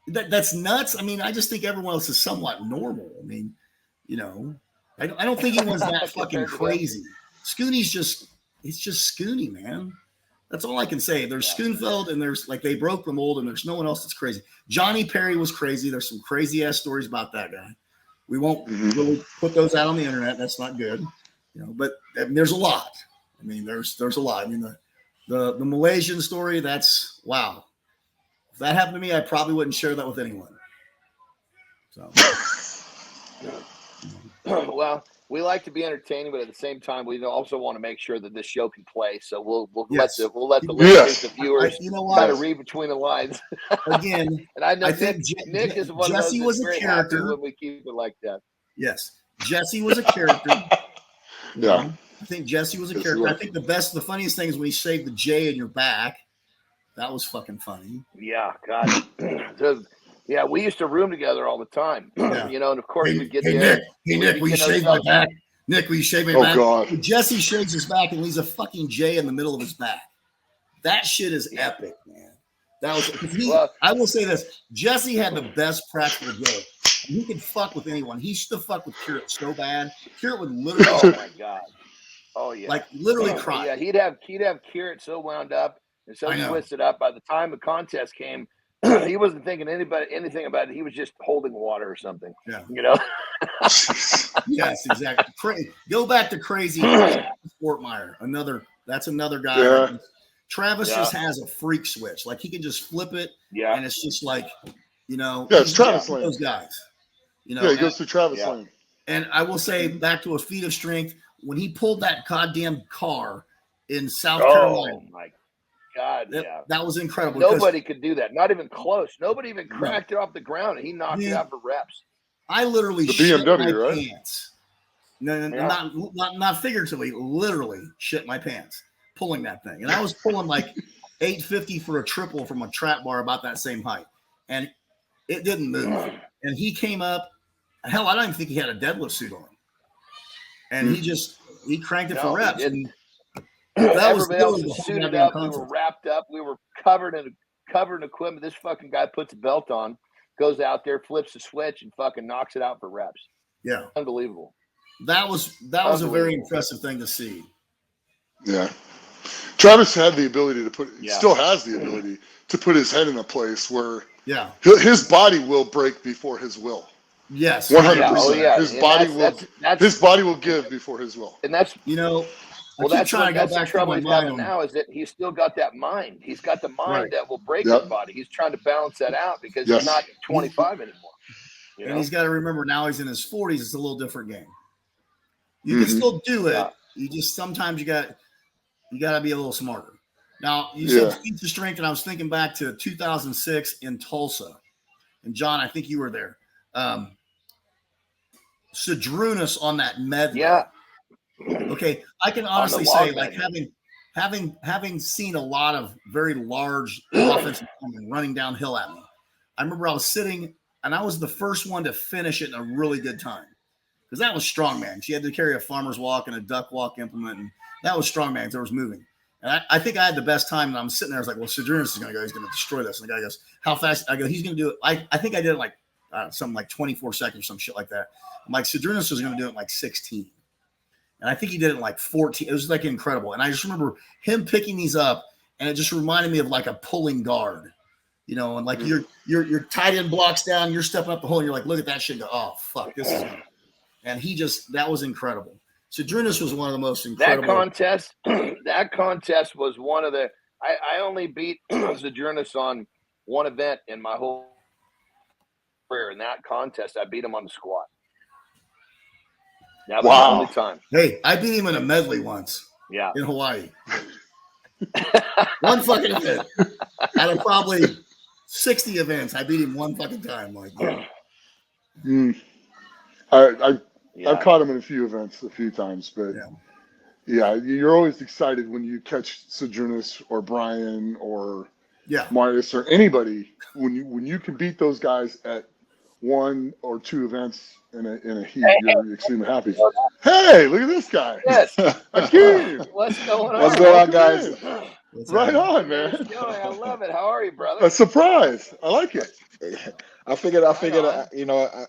That's nuts. I mean, I just think everyone else is somewhat normal. I mean, I don't think anyone's that fucking Compared to him. crazy. Scooney's it's just Scooney, man. That's all I can say. There's Schoenfeld and there's like they broke the mold and there's no one else that's crazy. Johnny Perry was crazy. There's some crazy ass stories about that guy. We won't really put those out on the internet. That's not good, But there's a lot. I mean, there's a lot. I mean, the Malaysian story. That's wow. If that happened to me, I probably wouldn't share that with anyone. So, well, we like to be entertaining, but at the same time, we also want to make sure that this show can play. So we'll let the listeners, the viewers, kind of read between the lines. Again, and I know I think Nick is one Jesse of those was that's a very character. happy when we keep it like that. Yes, Jesse was a character. Yeah, I think Jesse was a character. I think the funniest thing is when he shaved the J in your back. That was fucking funny. Yeah, God. Yeah, we used to room together all the time. Yeah. And of course we get hey, there. Nick, will you shave my back? Nick, will you shave my back? Oh, God. Jesse shaves his back and leaves a fucking J in the middle of his back. That shit is epic, man. That was I will say this. Jesse had the best practical joke. He could fuck with anyone. He used to fuck with Carrot so bad. Carrot would literally Oh my God. Oh yeah. Like literally cry. Yeah, he'd have Carrot so wound up and so twisted up. By the time the contest came, he wasn't thinking anything about it. He was just holding water or something. Yeah. Yes, exactly. Go back to crazy Fortmeyer. That's another guy. Yeah. Travis just has a freak switch. Like he can just flip it. Yeah. And it's just like, Yeah, it's Travis Lane. Those guys. Yeah, he goes through Travis Lane. And I will say back to a feat of strength, when he pulled that goddamn car in South Carolina. Oh my God, that was incredible. Nobody could do that. Not even close. Nobody even cracked it off the ground, and he knocked it out for reps. I literally shit my right? pants. No, not figuratively, literally shit my pants pulling that thing. And I was pulling like 850 for a triple from a trap bar about that same height. And it didn't move. And he came up. Hell, I don't even think he had a deadlift suit on. And he cranked it for reps. That was everybody else was suited up. We were wrapped up. We were covered in equipment. This fucking guy puts a belt on, goes out there, flips the switch, and fucking knocks it out for reps. Yeah, unbelievable. That was a very impressive thing to see. Yeah, Travis had the ability to still has the ability to put his head in a place where his body will break before his will. Yes, 100%. His body will give before his will. And that's Well, that's the trouble he's having now is that he's still got that mind. He's got the mind that will break his body. He's trying to balance that out because he's not 25 anymore. And he's got to remember now he's in his 40s. It's a little different game. You can still do it. You just sometimes you got to be a little smarter. Now you said feats of strength, and I was thinking back to 2006 in Tulsa, and John, I think you were there. Sedrunas on that medley. Yeah. Okay, I can honestly say, like having seen a lot of very large offensive running downhill at me. I remember I was sitting, and I was the first one to finish it in a really good time because that was strongman. She had to carry a farmer's walk and a duck walk implement, and that was strongman because I was moving. And I think I had the best time, and I'm sitting there. I was like, "Well, Sedrunas is going to go. He's going to destroy this." And the guy goes, "How fast?" I go, "He's going to do it." I think I did it like something like 24 seconds or some shit like that. I'm like, Sedrunas was going to do it in like 16. And I think he did it in like 14. It was like incredible. And I just remember him picking these up, and it just reminded me of like a pulling guard, and like your tight end blocks down, you're stepping up the hole, and you're like, look at that shit, and go, oh fuck, this is. And that was incredible. Sedrunas was one of the most incredible. That contest was one of the. I only beat Sedrunas on one event in my whole career. In that contest, I beat him on the squat. That was the only time. Hey, I beat him in a medley once. Yeah. In Hawaii. One fucking event. Out of probably 60 events, I beat him one fucking time. Like, I've caught him in a few events a few times, but you're always excited when you catch Sedrunas or Brian or Marius or anybody when you can beat those guys at one or two events in a heat. You're extremely happy. Hey, look at this guy. Yes. Akim. What's going on? What's going on, guys? Right on, man. I love it. How are you, brother? A surprise. I like it. I figured, I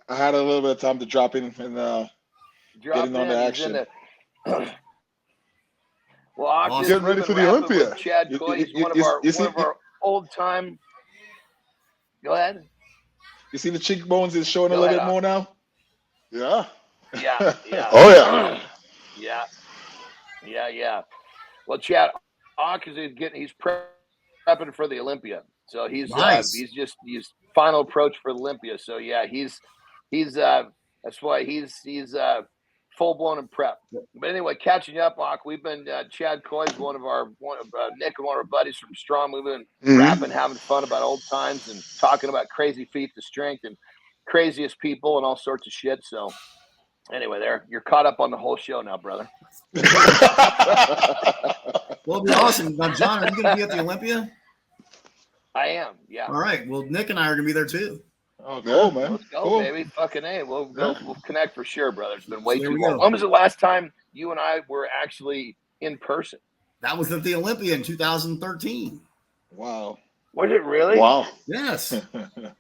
had a little bit of time to drop in and getting on the action. Well, Akim, getting ready for the Olympia. With Chad Coy, he's one of our old time. Go ahead. You see the cheekbones is showing a little bit more now. Yeah. Yeah. Oh yeah. Yeah. Well, Chad, he's prepping for the Olympia, so he's nice. He's final approach for Olympia. So yeah, he's that's why he's full blown in prep. But anyway, catching up, we've been Chad Coy's one of Nick and one of our buddies from Strong. We've been rapping, having fun about old times and talking about crazy feats of strength and craziest people and all sorts of shit. So anyway, you're caught up on the whole show now, brother. Well, it'll be awesome. Now, John, are you going to be at the Olympia? I am. Yeah. All right. Well, Nick and I are going to be there too. Oh, cool, man. Let's go, cool. baby. Fucking A. We'll connect for sure, brother. It's been way too long. When was the last time you and I were actually in person? That was at the Olympia in 2013. Wow. Was it really? Wow. Yes. That's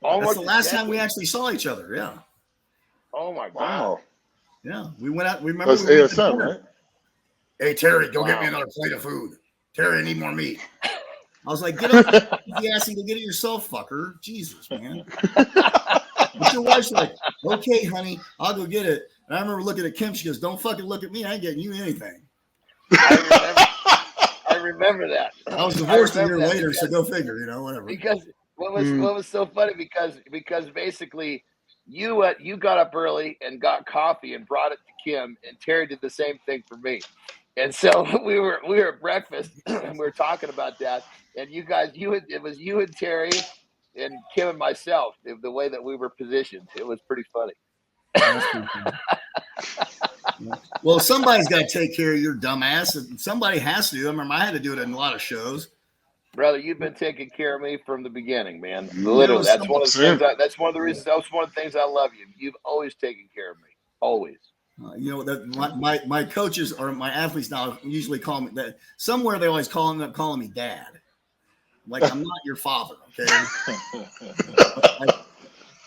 the last time we actually saw each other. Yeah. Oh my God. Wow. Yeah. We went out. Remember? That's ASM, right? Hey, Terry, go get me another plate of food. Terry, I need more meat. I was like, get up. You asked me to get it yourself, fucker. Jesus, man. But your wife's like, okay, honey, I'll go get it. And I remember looking at Kim. She goes, don't fucking look at me. I ain't getting you anything. I remember that. I was divorced a year later, so go figure, whatever. Because what was so funny because basically you got up early and got coffee and brought it to Kim, and Terry did the same thing for me. And so we were at breakfast and we were talking about that. And it was you and Terry and Kim and myself, the way that we were positioned. It was pretty funny. Well, somebody's got to take care of your dumb ass. And somebody has to. I remember I had to do it in a lot of shows. Brother, you've been taking care of me from the beginning, man. Literally, that's one of the things. That's one of the reasons. That's one of the things I love you. You've always taken care of me. Always. My coaches or my athletes now usually call me that. Somewhere they always calling me dad. Like I'm not your father, okay?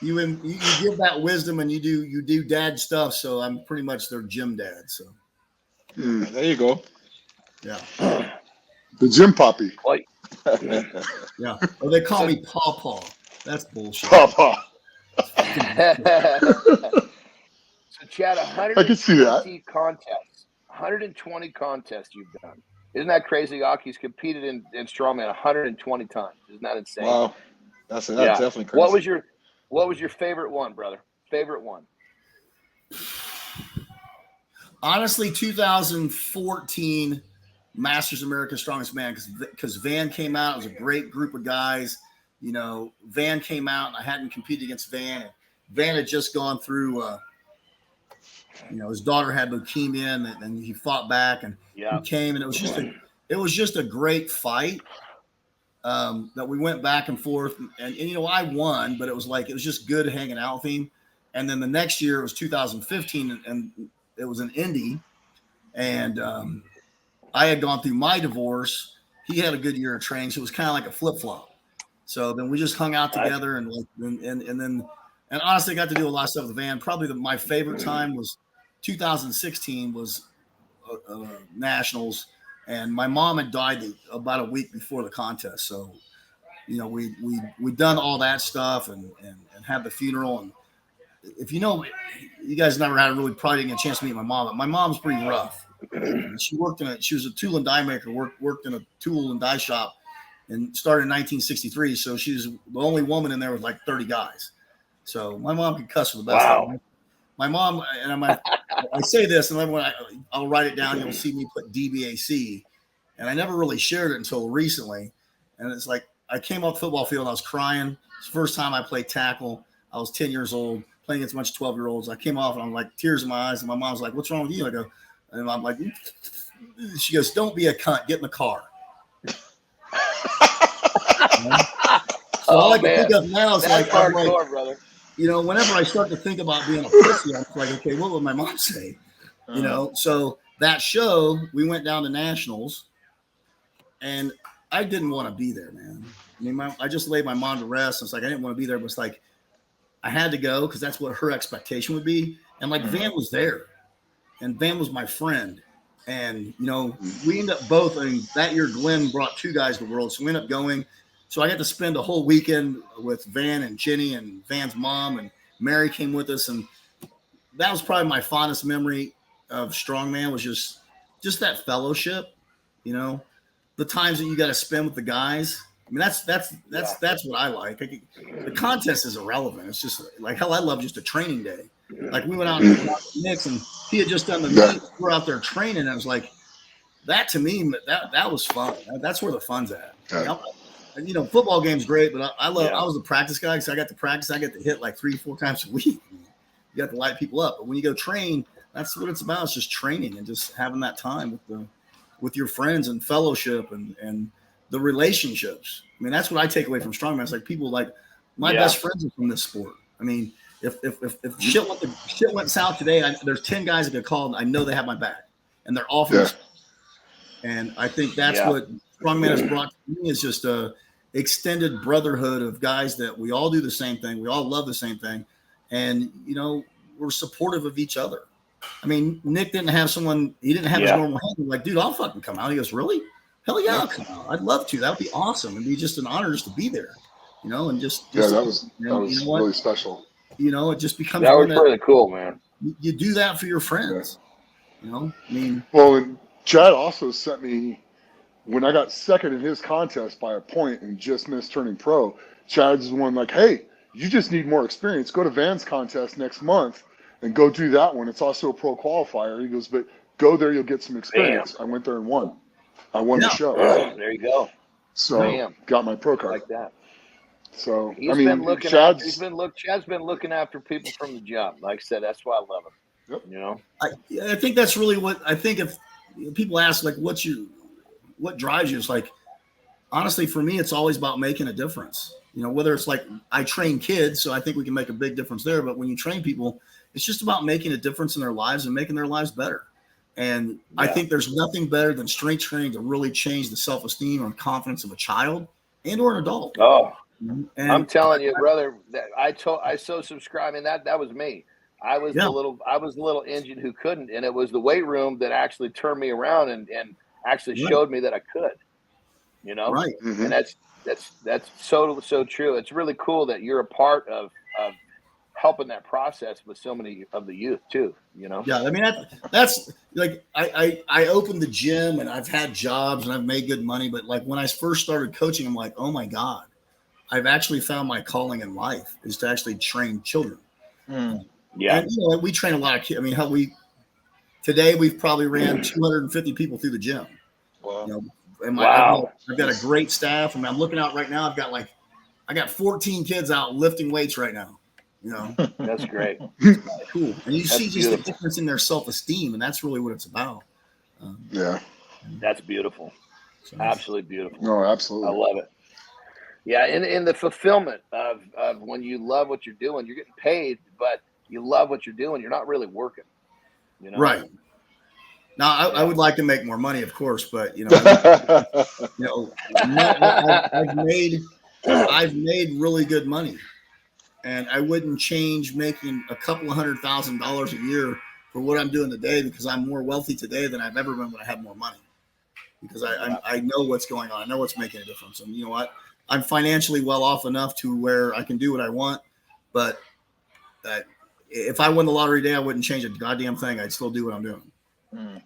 You give that wisdom and you do dad stuff. So I'm pretty much their gym dad. So there you go. Yeah, the gym poppy. Yeah, or they call me Pawpaw. That's bullshit. Pawpaw. So, Chad, I can see that. 120 contests you've done. Isn't that crazy? Aki's competed in strongman 120 times. Isn't that insane? Wow, that's definitely crazy. What was your favorite one, brother? Favorite one? Honestly, 2014 Masters America's Strongest Man, because Van came out. It was a great group of guys. Van came out, and I hadn't competed against Van. Van had just gone through. His daughter had leukemia, and he fought back, and he came, and it was just a great fight. That we went back and forth, and I won, but it was just good hanging out with him. And then the next year it was 2015, and it was an Indy, and I had gone through my divorce. He had a good year of training, so it was kind of like a flip flop. So then we just hung out together, and honestly got to do a lot of stuff with Van. Probably my favorite time was 2016 was Nationals. And my mom had died about a week before the contest. So, we'd done all that stuff and had the funeral. And if you guys never had probably didn't get a chance to meet my mom, but my mom's pretty rough. She was a tool and die maker, worked in a tool and die shop and started in 1963. So she was the only woman in there with like 30 guys. So my mom could cuss for the best. Wow. My mom, and I say this, and when I'll write it down, you'll see me put DBAC, and I never really shared it until recently. And it's like I came off the football field and I was crying. It's the first time I played tackle. I was 10 years old, playing against a bunch of 12-year-olds. I came off and I'm like tears in my eyes, and my mom's like, "What's wrong with you?" I go, and I'm like, she goes, "Don't be a cunt. Get in the car." So all I can think of now is like, hardcore, brother. Whenever I start to think about being a pussy, I'm like, okay, what would my mom say? So that show, we went down to Nationals, and I didn't want to be there, man. I mean, I just laid my mom to rest. It's like I didn't want to be there, but it's like I had to go because that's what her expectation would be. And like Van was there, and Van was my friend. And, you know, we ended up both, I mean, that year Glenn brought 2 guys to the world. So we ended up going. So I got to spend a whole weekend with Van and Jenny and Van's mom, and Mary came with us. And that was probably my fondest memory of Strongman, was just that fellowship, you know, the times that you got to spend with the guys. I mean, that's what I like. The contest is irrelevant. It's just like, hell, I love just a training day. Like we went out and Nick's, and he had just done the meet. We're out there training. And I was like, that to me, that was fun. That's where the fun's at. You know, football game's great, but I was a practice guy, so I got to practice. I get to hit like 3-4 times a week. You got to light people up. But when you go train, that's what it's about. It's just training and just having that time with your friends and fellowship and the relationships. I mean, that's what I take away from Strongman. It's like people like my best friends are from this sport. I mean, if shit went south today, there's 10 guys that get called. I know they have my back, and they're all from this. And I think that's what Strongman has brought to me, is just a extended brotherhood of guys that we all do the same thing. We all love the same thing. And, you know, we're supportive of each other. I mean, Nick didn't have someone, he didn't have his normal hand. Like, dude, I'll fucking come out. He goes, really? Hell yeah, I'll come out. I'd love to. That would be awesome. It'd be just an honor just to be there, you know, and just that was really special. You know, it just becomes that was really cool, man. You do that for your friends, you know. I mean, well, and Chad also sent me, when I got second in his contest by a point and just missed turning pro. Chad's the one like, hey, you just need more experience. Go to Van's contest next month and go do that one. It's also a pro qualifier. He goes, but go there, you'll get some experience. Bam. I went there and won. I won the show. There you go. So got my pro card. Like that. So Chad's been looking after people from the jump. Like I said, that's why I love him. Yep. You know, I think that's really what I think. If people ask, like, what drives you? It's like, honestly, for me, it's always about making a difference. You know, whether it's like I train kids, so I think we can make a big difference there. But when you train people, it's just about making a difference in their lives and making their lives better. And I think there's nothing better than strength training to really change the self-esteem or confidence of a child and or an adult. Oh, and I'm telling you, brother, that I so subscribe. I mean, that was me. I was the little engine who couldn't, and it was the weight room that actually turned me around and actually showed me that I could. You know, right? And that's so true. It's really cool that you're a part of helping that process with so many of the youth too, you know? Yeah. I mean, that's like, I opened the gym and I've had jobs and I've made good money, but like when I first started coaching, I'm like, oh my God, I've actually found my calling in life is to actually train children. Yeah. And, you know, we train a lot of kids. I mean, today we've probably ran 250 people through the gym. Wow. You know, I've got a great staff. I mean, I'm looking out right now. I got 14 kids out lifting weights right now. You know, that's great. Cool. And you see just the difference in their self-esteem, and that's really what it's about. That's beautiful. So, absolutely beautiful. No, absolutely. I love it. Yeah, and the fulfillment of when you love what you're doing, you're getting paid, but you love what you're doing. You're not really working. You know, right? Now, I would like to make more money, of course, but you know, I've made really good money. And I wouldn't change making a couple of $100,000 a year for what I'm doing today, because I'm more wealthy today than I've ever been when I have more money. Because I know what's going on. I know what's making a difference. And you know what? I'm financially well off enough to where I can do what I want. But if I won the lottery today, I wouldn't change a goddamn thing. I'd still do what I'm doing. There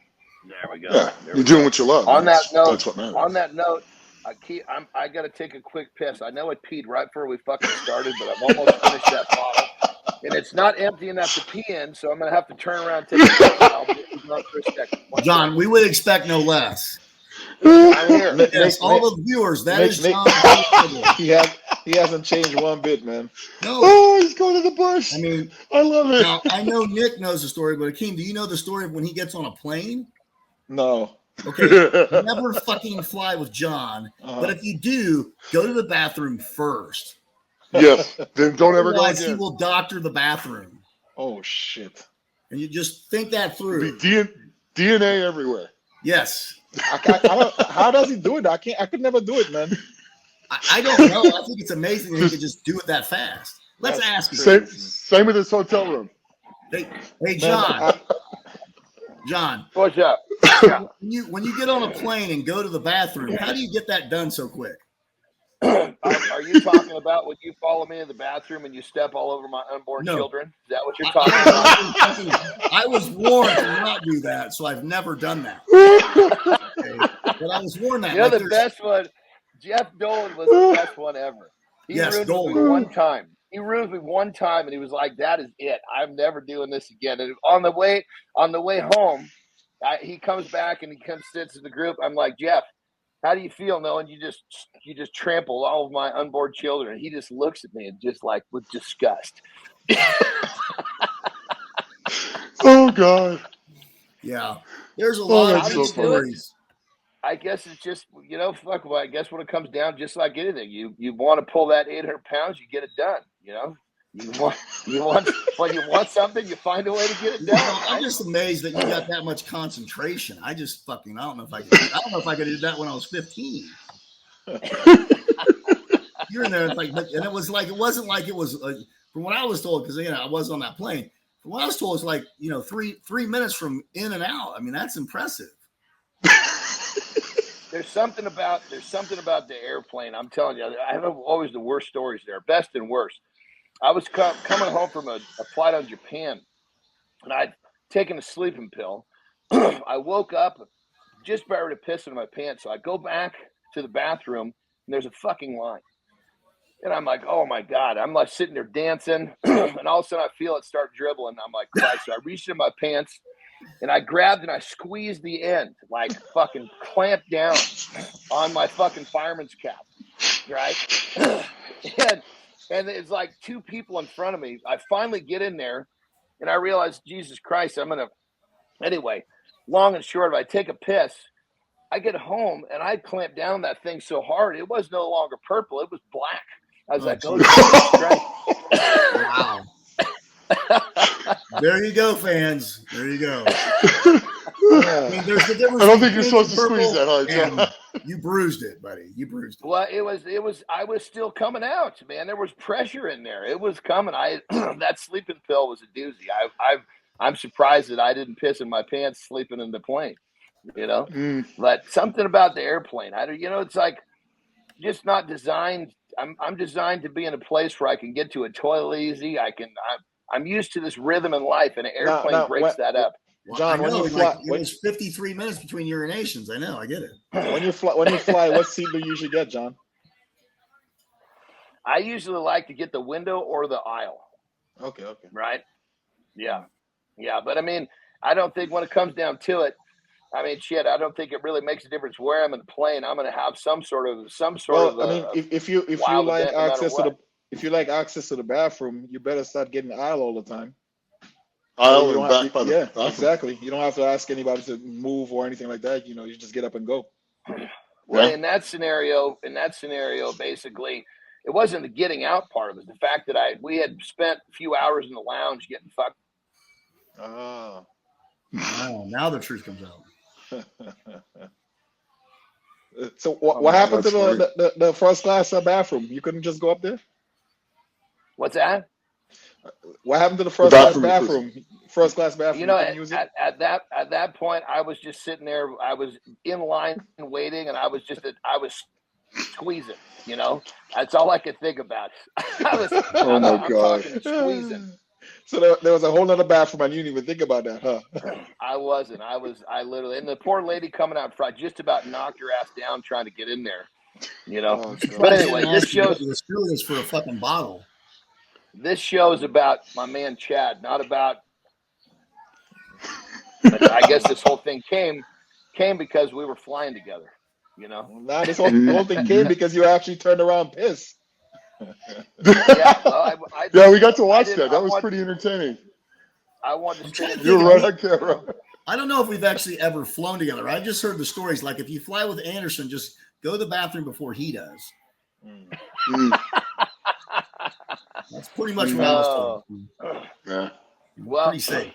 we go. Yeah, you're doing what you love. That's what matters. On that note, I got to take a quick piss. I know I peed right before we fucking started, but I've almost finished that bottle. And it's not empty enough to pee in, so I'm going to have to turn around and take a piss. I'll be for a second. John, we would expect no less. I'm here. Yes, all the viewers, that is John. He hasn't changed one bit, man. No. Oh, he's going to the bush. I mean, I love it. Now, I know Nick knows the story, but Akim, do you know the story of when he gets on a plane? No. Okay, never fucking fly with John. But if you do, go to the bathroom first. Yes, then don't ever go again. He will doctor the bathroom. Oh shit! And you just think that through. DNA everywhere. Yes. How does he do it? I could never do it, man. I don't know. I think it's amazing that he could just do it that fast. Let's ask him. Same with his hotel room. Hey, John. John, What's up? when you get on a plane and go to the bathroom, how do you get that done so quick? Are you talking about when you follow me in the bathroom and you step all over my unborn children? Is that what you're talking about? I was warned to not do that, so I've never done that. Okay. But I was warned that. You know, the best one, Jeff Dolan was the best one ever. He ruined me one time. He ruined me one time, and he was like, "That is it. I'm never doing this again." And on the way home, he comes back and he sits in the group. I'm like, Jeff, how do you feel knowing you just trampled all of my unborn children? And he just looks at me and just like with disgust. Oh God. Yeah, there's a lot of stories. I guess it's just, fuck. Well, I guess when it comes down, just like anything, you want to pull that 800 pounds, you get it done. You want something, you find a way to get it done. I'm just amazed that you got that much concentration. I don't know if I could do that when I was 15. You're in there, and it wasn't like it was from what I was told, because I was on that plane. From what I was told, it's like 3 minutes from in and out. I mean, that's impressive. There's something about the airplane. I'm telling you, I have always the worst stories there, best and worst. I was coming home from a flight on Japan, and I'd taken a sleeping pill. I woke up just about to piss in my pants, so I go back to the bathroom, and there's a fucking line. And I'm like, oh my God. I'm like sitting there dancing, and all of a sudden I feel it start dribbling. I'm like, Christ. So I reached in my pants, and I grabbed and I squeezed the end, like fucking clamped down on my fucking fireman's cap, right? And it's like two people in front of me. I finally get in there, and I realize, Jesus Christ, anyway, long and short of it, I take a piss. I get home, and I clamped down that thing so hard, it was no longer purple. It was black. I was like, oh, Jesus Christ. Wow. There you go, fans. There you go. I mean, there's the difference. I don't think you're supposed to squeeze that hard, John. You bruised it, buddy. You bruised it. Well, I was still coming out, man. There was pressure in there. It was coming. That sleeping pill was a doozy. I'm surprised that I didn't piss in my pants sleeping in the plane, But something about the airplane, it's like just not designed. I'm designed to be in a place where I can get to a toilet easy. I'm used to this rhythm in life, and an airplane breaks that up. John, when you fly, it was 53 minutes between urinations. I know, I get it. When you fly, what seat do you usually get, John? I usually like to get the window or the aisle. Okay. Right? Yeah. But I mean, I don't think when it comes down to it, I mean, shit, I don't think it really makes a difference where I'm in the plane. I'm going to have some sort of. I mean, if you like access to the bathroom, you better start getting the aisle all the time. Aisle and back by the bathroom. Exactly. You don't have to ask anybody to move or anything like that. You just get up and go. Well, in that scenario, basically, it wasn't the getting out part of it. The fact that we had spent a few hours in the lounge getting fucked. Oh. Now the truth comes out. So what happened to the first class bathroom? You couldn't just go up there? What's that? What happened to the first class bathroom? First class bathroom. At that point, I was just sitting there. I was in line waiting, and I was squeezing. That's all I could think about. I'm talking squeezing. So there was a whole other bathroom, and you didn't even think about that, huh? I wasn't. I literally, and the poor lady coming out front just about knocked her ass down trying to get in there. But anyway, this shows this for a fucking bottle. This show is about my man Chad, not about. I guess this whole thing came because we were flying together. Nah, this whole thing came because you actually turned around pissed. Yeah, we got to watch that. That was pretty entertaining. I wanted to You were right on camera. I don't know if we've actually ever flown together. I just heard the stories. Like if you fly with Andersen, just go to the bathroom before he does. That's pretty much what I was told. Yeah. Well, pretty safe.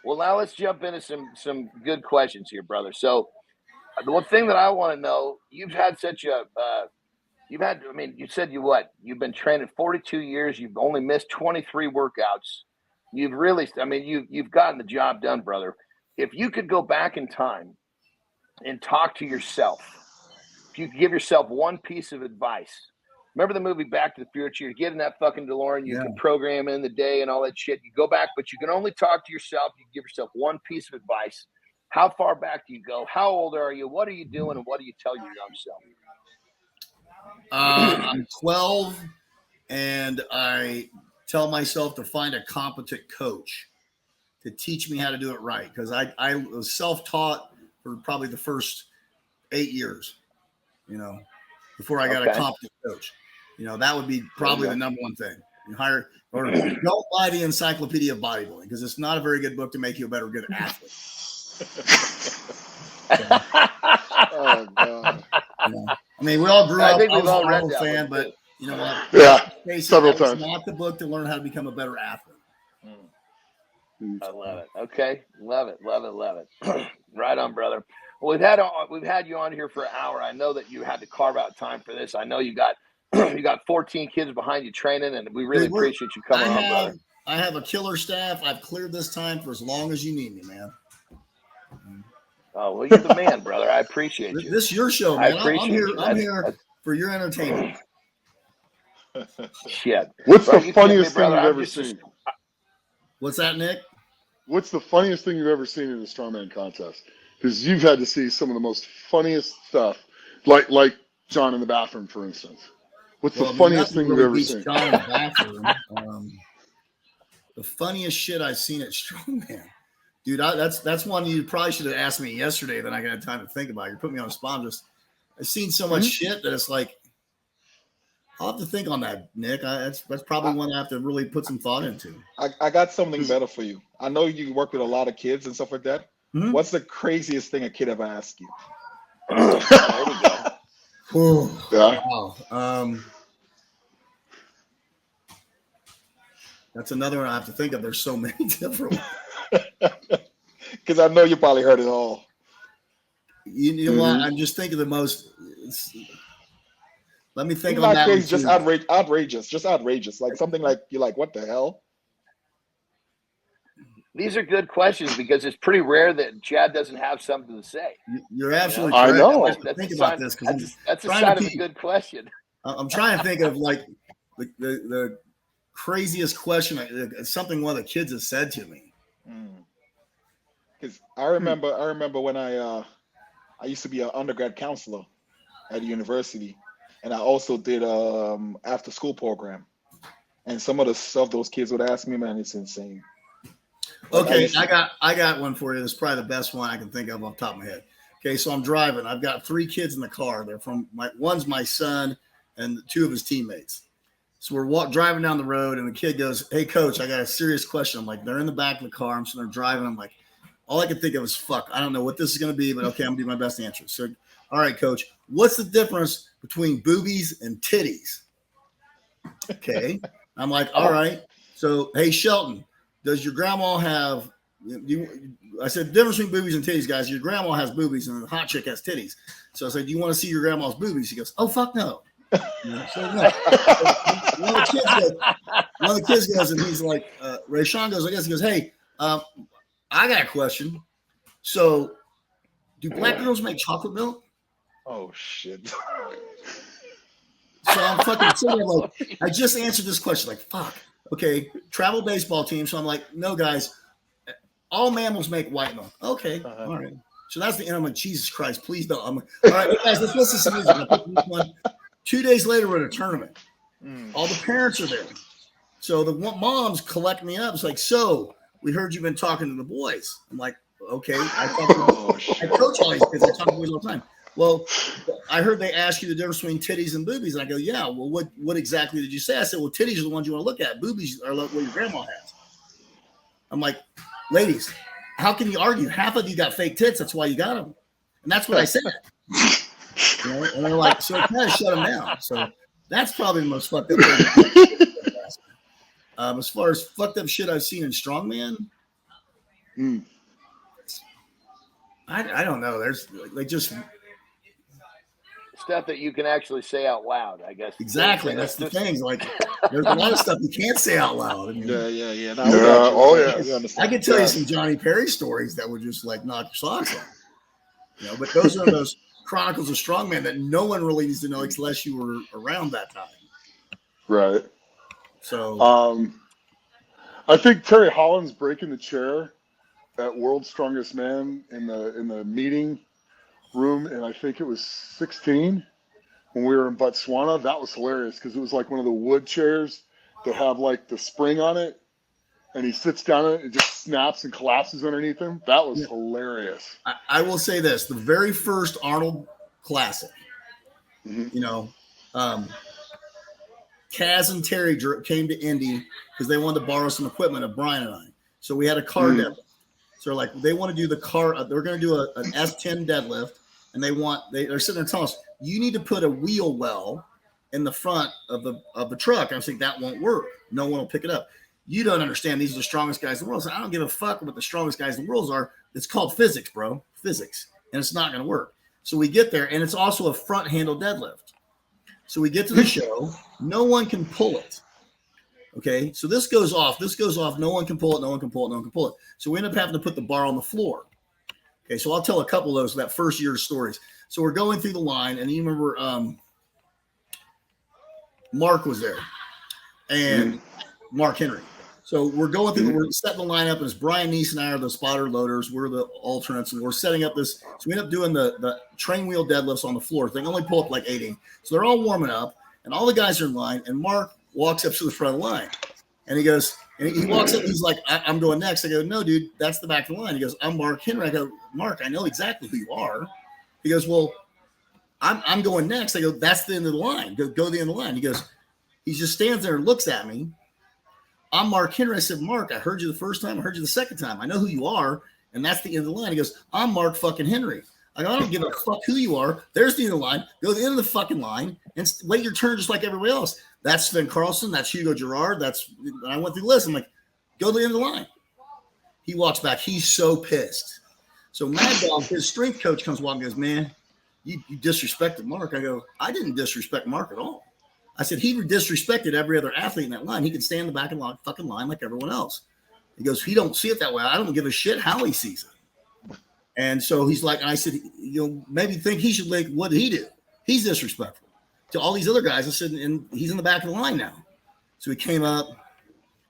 Well, now let's jump into some good questions here, brother. So the one thing that I want to know, you've had such a you said you've been training 42 years. You've only missed 23 workouts. You've really, you've gotten the job done, brother. if you could go back in time and talk to yourself, if you could give yourself one piece of advice, remember the movie Back to the Future? You get in that fucking DeLorean, you can program in the day and all that shit. You go back, but you can only talk to yourself. You give yourself one piece of advice. How far back do you go? How old are you? What are you doing? And what do you tell your young self? I'm 12, and I tell myself to find a competent coach to teach me how to do it right, because I was self-taught for probably the first 8 years, before I got a competent coach. That would be probably the number one thing. You hire, or don't buy the Encyclopedia of Bodybuilding, because it's not a very good book to make you a good athlete. Oh God. I mean, we all grew up. I think I we've was all a read Marvel that fan, one, but you know what? Yeah, several times. It's not the book to learn how to become a better athlete. I love it. Okay, love it. Right on, brother. Well, we've had you on here for an hour. I know that you had to carve out time for this. I know you got 14 kids behind you training, and we really appreciate you coming on, brother. I have a killer staff. I've cleared this time for as long as you need me, man. Oh, well, you're the man, brother. I appreciate you. This is your show, man. I'm here for your entertainment. Shit. What's the funniest thing you've ever seen? What's that, Nick? What's the funniest thing you've ever seen in a strongman contest? Because you've had to see some of the most funniest stuff, like John in the bathroom, for instance. What's the funniest thing you've ever seen? John in the bathroom. The funniest shit I've seen at strongman. Dude, that's one you probably should have asked me yesterday. Then I got time to think about it. You put me on the spot. I've seen so much shit that it's like, I'll have to think on that, Nick. That's probably one I have to really put some thought into. I got something better for you. I know you work with a lot of kids and stuff like that. Mm-hmm. What's the craziest thing a kid ever asked you? There we go. Wow. That's another one I have to think of. There's so many different ones. Because I know you probably heard it all. You know what? I'm just thinking the most. Let me think It's on not that. crazy, just outrageous. Like something like you're like, what the hell? These are good questions because it's pretty rare that Chad doesn't have something to say. You're absolutely correct. I know. Think about this because that's a sign of a good question. I'm trying to think of like the craziest question. It's something one of the kids has said to me. Because I remember when I used to be an undergrad counselor at a university, and I also did after school program, and some of the stuff those kids would ask me, man, it's insane. Okay, I got one for you. That's probably the best one I can think of off the top of my head. Okay, so I'm driving. I've got 3 kids in the car. They're one's my son and 2 of his teammates. So we're driving down the road, and the kid goes, "Hey, coach, I got a serious question." I'm like, they're in the back of the car. I'm sitting there driving. I'm like, all I can think of is fuck. I don't know what this is going to be, but okay, I'm going to do my best to answer. So, all right, coach, what's the difference between boobies and titties? Okay. I'm like, all right. So, hey, Shelton, does your grandma have I said, the difference between boobies and titties, guys, your grandma has boobies and the hot chick has titties. So I said, do you want to see your grandma's boobies? He goes, oh, fuck no. So no. One of the kids goes, and he's like, Rayshawn goes, I guess, he goes, hey, I got a question. So do black girls make chocolate milk? Oh, shit. So I'm fucking sitting there like, I just answered this question. Like, fuck. Okay, travel baseball team. So I'm like, no, guys, all mammals make white milk. Okay, all right. So that's the end. I'm like, Jesus Christ, please don't. I'm like, all right, guys, let's listen to some music. I put this one. 2 days later, we're in a tournament. All the parents are there. So the moms collect me up. It's like, so we heard you've been talking to the boys. I'm like, okay. I coach all these kids. I talk to boys all the time. Well, I heard they ask you the difference between titties and boobies. And I go, yeah, well, what exactly did you say? I said, well, titties are the ones you want to look at. Boobies are what your grandma has. I'm like, ladies, how can you argue? Half of you got fake tits. That's why you got them. And that's what I said. And they're like, so kind of shut them down. So that's probably the most fucked up thing. As far as fucked up shit I've seen in strongman, I don't know. There's like just stuff that you can actually say out loud, I guess. Exactly. That's the thing. Like, there's a lot of stuff you can't say out loud. I mean, yeah. No, Oh, yeah. We understand. I could tell you some Johnny Perry stories that would just like knock your socks off. But those are those chronicles of strongman that no one really needs to know unless you were around that time. Right. So, I think Terry Holland's breaking the chair at World's Strongest Man in the meeting room, and I think it was 16 when we were in Botswana. That was hilarious because it was like one of the wood chairs that have like the spring on it, and he sits down on it and just snaps and collapses underneath him. That was hilarious. I will say this: the very first Arnold Classic, Kaz and Terry came to Indy because they wanted to borrow some equipment of Brian and I. So we had a car deadlift. So like they want to do the car. They're going to do an S10 deadlift, and they're sitting there telling us, you need to put a wheel well in the front of the truck. I was like, that won't work. No one will pick it up. You don't understand. These are the strongest guys in the world. So I don't give a fuck what the strongest guys in the world are. It's called physics, bro. Physics. And it's not going to work. So we get there, and it's also a front handle deadlift. So we get to the show. No one can pull it. Okay. So this goes off. No one can pull it. No one can pull it. So we end up having to put the bar on the floor. Okay. So I'll tell a couple of those, that first year's stories. So we're going through the line, and you remember Mark was there, and Mark Henry. So we're going through, we're setting the line up, and it's Brian Neese and I are the spotter loaders. We're the alternates, and we're setting up this. So we end up doing the train wheel deadlifts on the floor. They only pull up like 80. So they're all warming up, and all the guys are in line, and Mark walks up to the front of the line, and he goes, and he walks up, and he's like, I'm going next. I go, no, dude, that's the back of the line. He goes, I'm Mark Henry. I go, Mark, I know exactly who you are. He goes, well, I'm going next. I go, that's the end of the line. Go to the end of the line. He goes, he just stands there and looks at me. I'm Mark Henry. I said, Mark, I heard you the first time. I heard you the second time. I know who you are, and that's the end of the line. He goes, I'm Mark fucking Henry. I go, I don't give a fuck who you are. There's the end of the line. Go to the end of the fucking line and wait your turn just like everybody else. That's Sven Carlson. That's Hugo Girard. I went through the list. I'm like, go to the end of the line. He walks back. He's so pissed. So Mad Dog, his strength coach, comes walking and goes, man, you disrespected Mark. I go, I didn't disrespect Mark at all. I said, he disrespected every other athlete in that line. He can stand in the back of the fucking line like everyone else. He goes, he don't see it that way. I don't give a shit how he sees it. And so he's like, and I said, maybe think he should like, what did he do? He's disrespectful to all these other guys. I said, and he's in the back of the line now. So he came up,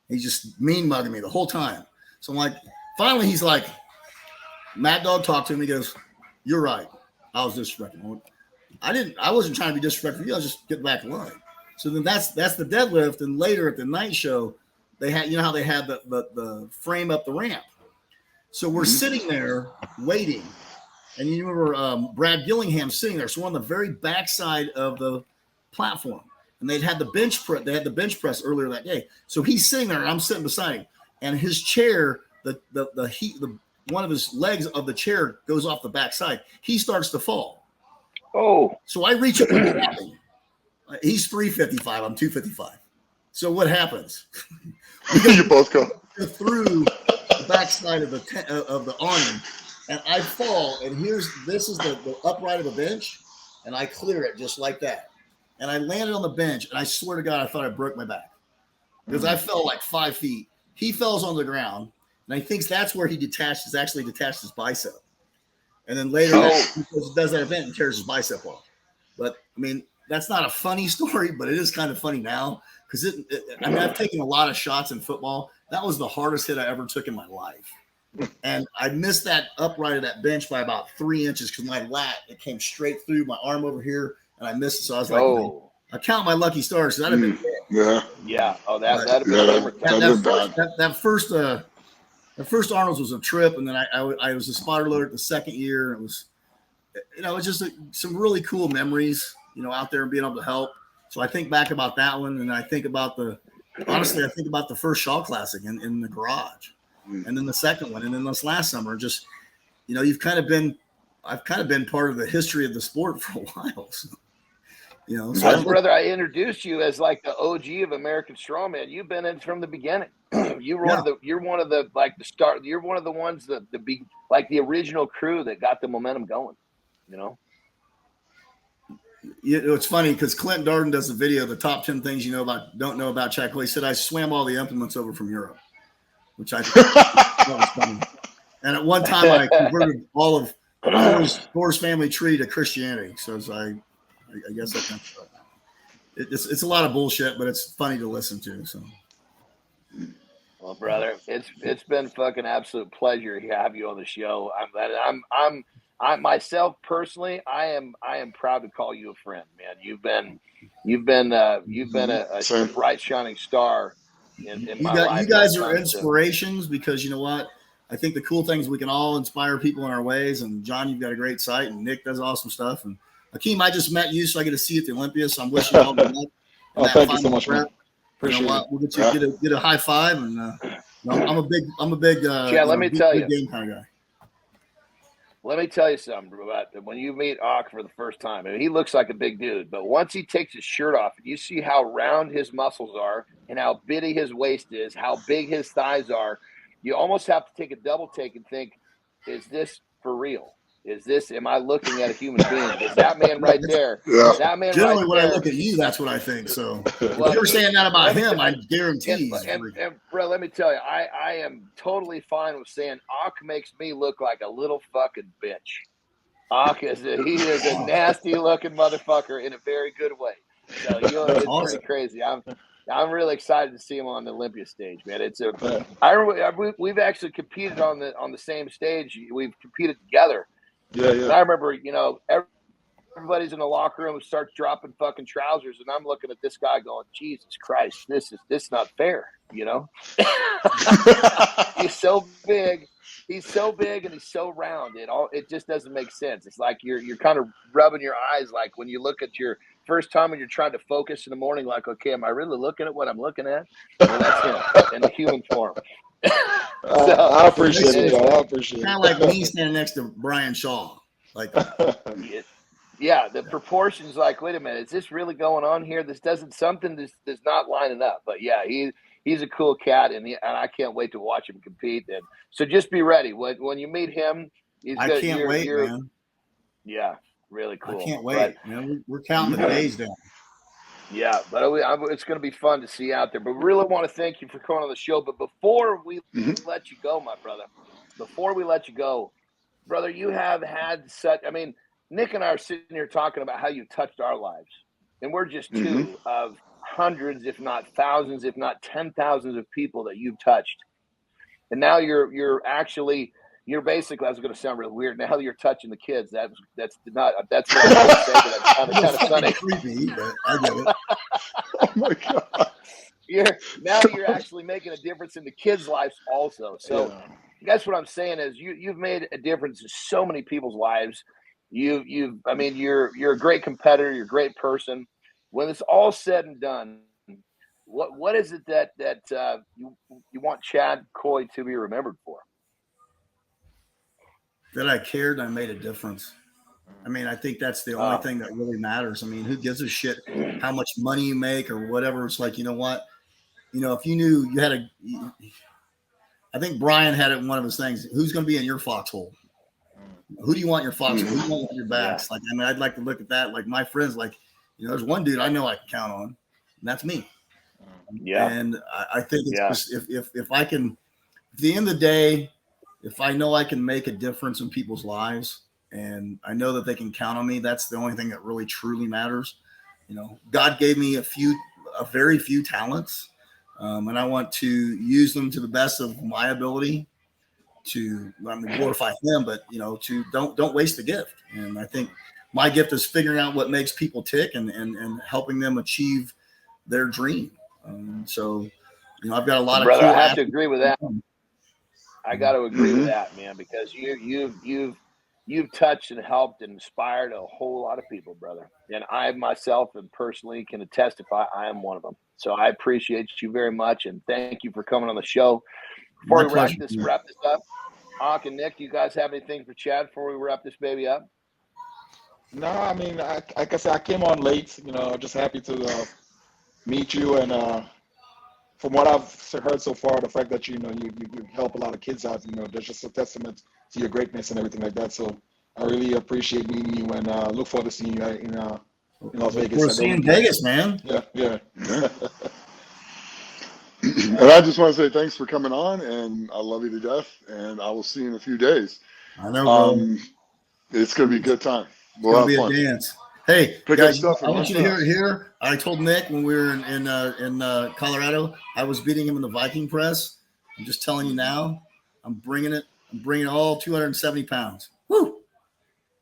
he's just mean mugging me the whole time. So I'm like, finally he's like, Mad Dog talked to him. He goes, you're right. I was disrespectful. I wasn't trying to be disrespectful. I was just getting back in line. So then that's the deadlift. And later at the night show, they had, how they had the frame up the ramp. So we're sitting there waiting. And you remember Brad Gillingham sitting there. So we're on the very backside of the platform. And they'd had the bench press. They had the bench press earlier that day. So he's sitting there, and I'm sitting beside him. And his chair, the one of his legs of the chair goes off the backside. He starts to fall. Oh. So I reach up and grab him. He's 355. I'm 255. So what happens? You both go through the backside of the awning, and I fall. And this is the upright of the bench, and I clear it just like that. And I landed on the bench, and I swear to God, I thought I broke my back because I fell like 5 feet. He falls on the ground, and I think that's where he actually detached his bicep. And then later, he does that event and tears his bicep off. But I mean, that's not a funny story, but it is kind of funny now because I've taken a lot of shots in football. That was the hardest hit I ever took in my life. And I missed that upright of that bench by about 3 inches because my lat, it came straight through my arm over here, and I missed it. So I was like, I count my lucky stars. That'd have been yeah. Yeah. Oh, that'd have been that first Arnold's was a trip, and then I was a spotter loader the second year. It was, it was just some really cool memories, out there and being able to help. So I think back about that one, and I think about the first Shaw Classic in the garage, and then the second one, and then this last summer. Just, I've kind of been part of the history of the sport for a while. So, so brother, I introduced you as like the OG of American Strongman. You've been in from the beginning. You're one of the like the start. You're one of the ones that like the original crew that got the momentum going. It's funny because Clint Darden does a video, the top 10 things don't know about Chad Clay. He said I swam all the implements over from Europe, which I thought was funny. And at one time I converted all of Thor's family tree to Christianity. So it's I guess that kind of stuff. It's a lot of bullshit, but it's funny to listen to. So. Well, brother, it's been fucking absolute pleasure to have you on the show. I'm myself personally, I am proud to call you a friend, man. You've been a bright shining star in my life. You guys are inspirations because you know what? I think the cool thing is we can all inspire people in our ways. And John, you've got a great site, and Nick does awesome stuff. And Akim, I just met you, so I get to see you at the Olympia. So I'm wishing you all the luck. Thank you so much, man. Appreciate it. We'll get a high five, and I'm a big yeah. Let me tell you, game kind of guy. Let me tell you something about when you meet Ak for the first time. I mean, he looks like a big dude, but once he takes his shirt off, and you see how round his muscles are, and how bitty his waist is, how big his thighs are. You almost have to take a double take and think, is this for real? Am I looking at a human being? Is that man right there? Yeah. That man Generally, right when there. I look at you, that's what I think. So if you're saying that about him, I guarantee. And bro, let me tell you, I am totally fine with saying Ak makes me look like a little fucking bitch. Ak is a nasty looking motherfucker in a very good way. So it's awesome. pretty crazy. I'm really excited to see him on the Olympia stage, man. We've actually competed on the same stage. We've competed together. Yeah. And I remember, everybody's in the locker room and starts dropping fucking trousers, and I'm looking at this guy going, Jesus Christ, this is not fair, He's so big. He's so big and he's so round. It just doesn't make sense. It's like you're kind of rubbing your eyes, like when you look at your first time when you're trying to focus in the morning, like, okay, am I really looking at what I'm looking at? Well, that's him in the human form. I appreciate it. I appreciate it. Kind of like me standing next to Brian Shaw. Like, yeah, the proportions. Like, wait a minute, is this really going on here? Something does not lining up. But yeah, he's a cool cat, and I can't wait to watch him compete. And so just be ready when you meet him. I can't wait, man. Yeah, really cool. I can't wait. We're counting the days down. Yeah, but it's going to be fun to see you out there. But we really want to thank you for coming on the show. But before we let you go, my brother, you have had such – I mean, Nick and I are sitting here talking about how you touched our lives. And we're just two of hundreds, if not thousands, if not 10,000s of people that you've touched. And now you're basically – that's going to sound really weird. Now you're touching the kids. That's what I was going to say, but that's kind of funny. Creepy, but I get it. Oh my God. You're actually making a difference in the kids' lives also. So that's what I'm saying is you've made a difference in so many people's lives. You're a great competitor. You're a great person. When it's all said and done, what is it that you want Chad Coy to be remembered for? That I cared and I made a difference. I mean, I think that's the only thing that really matters. I mean, who gives a shit how much money you make or whatever? It's like, you know what? If you knew you had I think Brian had it in one of his things. Who's going to be in your foxhole? Who do you want in your foxhole? Who do you want in your backs? Yeah. Like, I mean, I'd like to look at that. Like my friends, like, there's one dude I know I can count on, and that's me. Yeah. And I think it's just if I can, at the end of the day, if I know I can make a difference in people's lives and I know that they can count on me, that's the only thing that really truly matters. God gave me a very few talents, and I want to use them to the best of my ability to glorify him, but to don't waste the gift. And I think my gift is figuring out what makes people tick and helping them achieve their dream. So I've got a lot of brother. cool I have to agree with that. I got to agree with that, man, because you've touched and helped and inspired a whole lot of people, brother. And I myself and personally can testify I am one of them. So I appreciate you very much, and thank you for coming on the show. Before we wrap this up, Ak and Nick, do you guys have anything for Chad before we wrap this baby up? No, I mean, like I said, I came on late. Just happy to meet you, and from what I've heard so far, the fact that you help a lot of kids out, that's just a testament to your greatness and everything like that. So I really appreciate meeting you, and look forward to seeing you in Las Vegas. We're seeing Vegas, man. Yeah, yeah. And I just want to say thanks for coming on, and I love you to death, and I will see you in a few days. I know, bro. It's going to be a good time. It's gonna be a dance. Hey, Pick guys, up stuff I want you to hear it here. I told Nick when we were in Colorado, I was beating him in the Viking press. I'm just telling you now, I'm bringing it. I'm bringing all 270 pounds. Woo!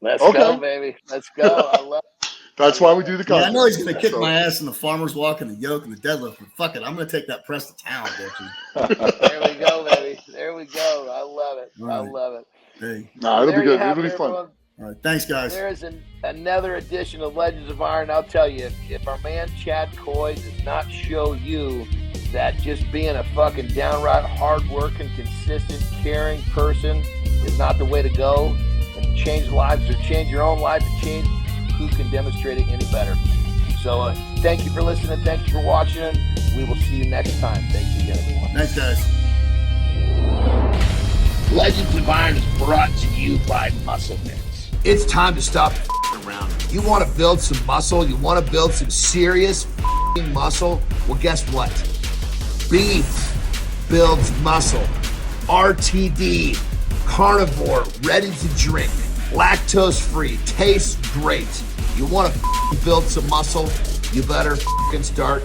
Let's go, baby. Let's go. I love it. That's why we do the contest. I know he's going to kick my ass in the farmer's walk and the yoke and the deadlift, but fuck it. I'm going to take that press to town, bitch. There we go, baby. There we go. I love it. Right. I love it. Hey. No, it'll be good. It'll be fun. Everyone. All right. Thanks, guys. There's another edition of Legends of Iron. I'll tell you, if our man Chad Coy does not show you that just being a fucking downright hard-working, consistent, caring person is not the way to go, and change lives or change your own life and change who can demonstrate it any better. So thank you for listening. Thank you for watching. We will see you next time. Thanks again, everyone. Thanks, guys. Legends of Iron is brought to you by MuscleMeds. It's time to stop around. You want to build some muscle? You want to build some serious muscle? Well, guess what? Beef builds muscle. RTD, carnivore, ready to drink, lactose free, tastes great. You want to build some muscle? You better start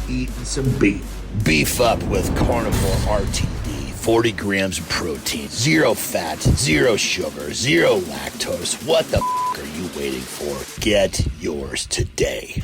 eating some beef. Beef up with carnivore RTD. 40 grams of protein, 0 fat, 0 sugar, 0 lactose. What the are you waiting for? Get yours today.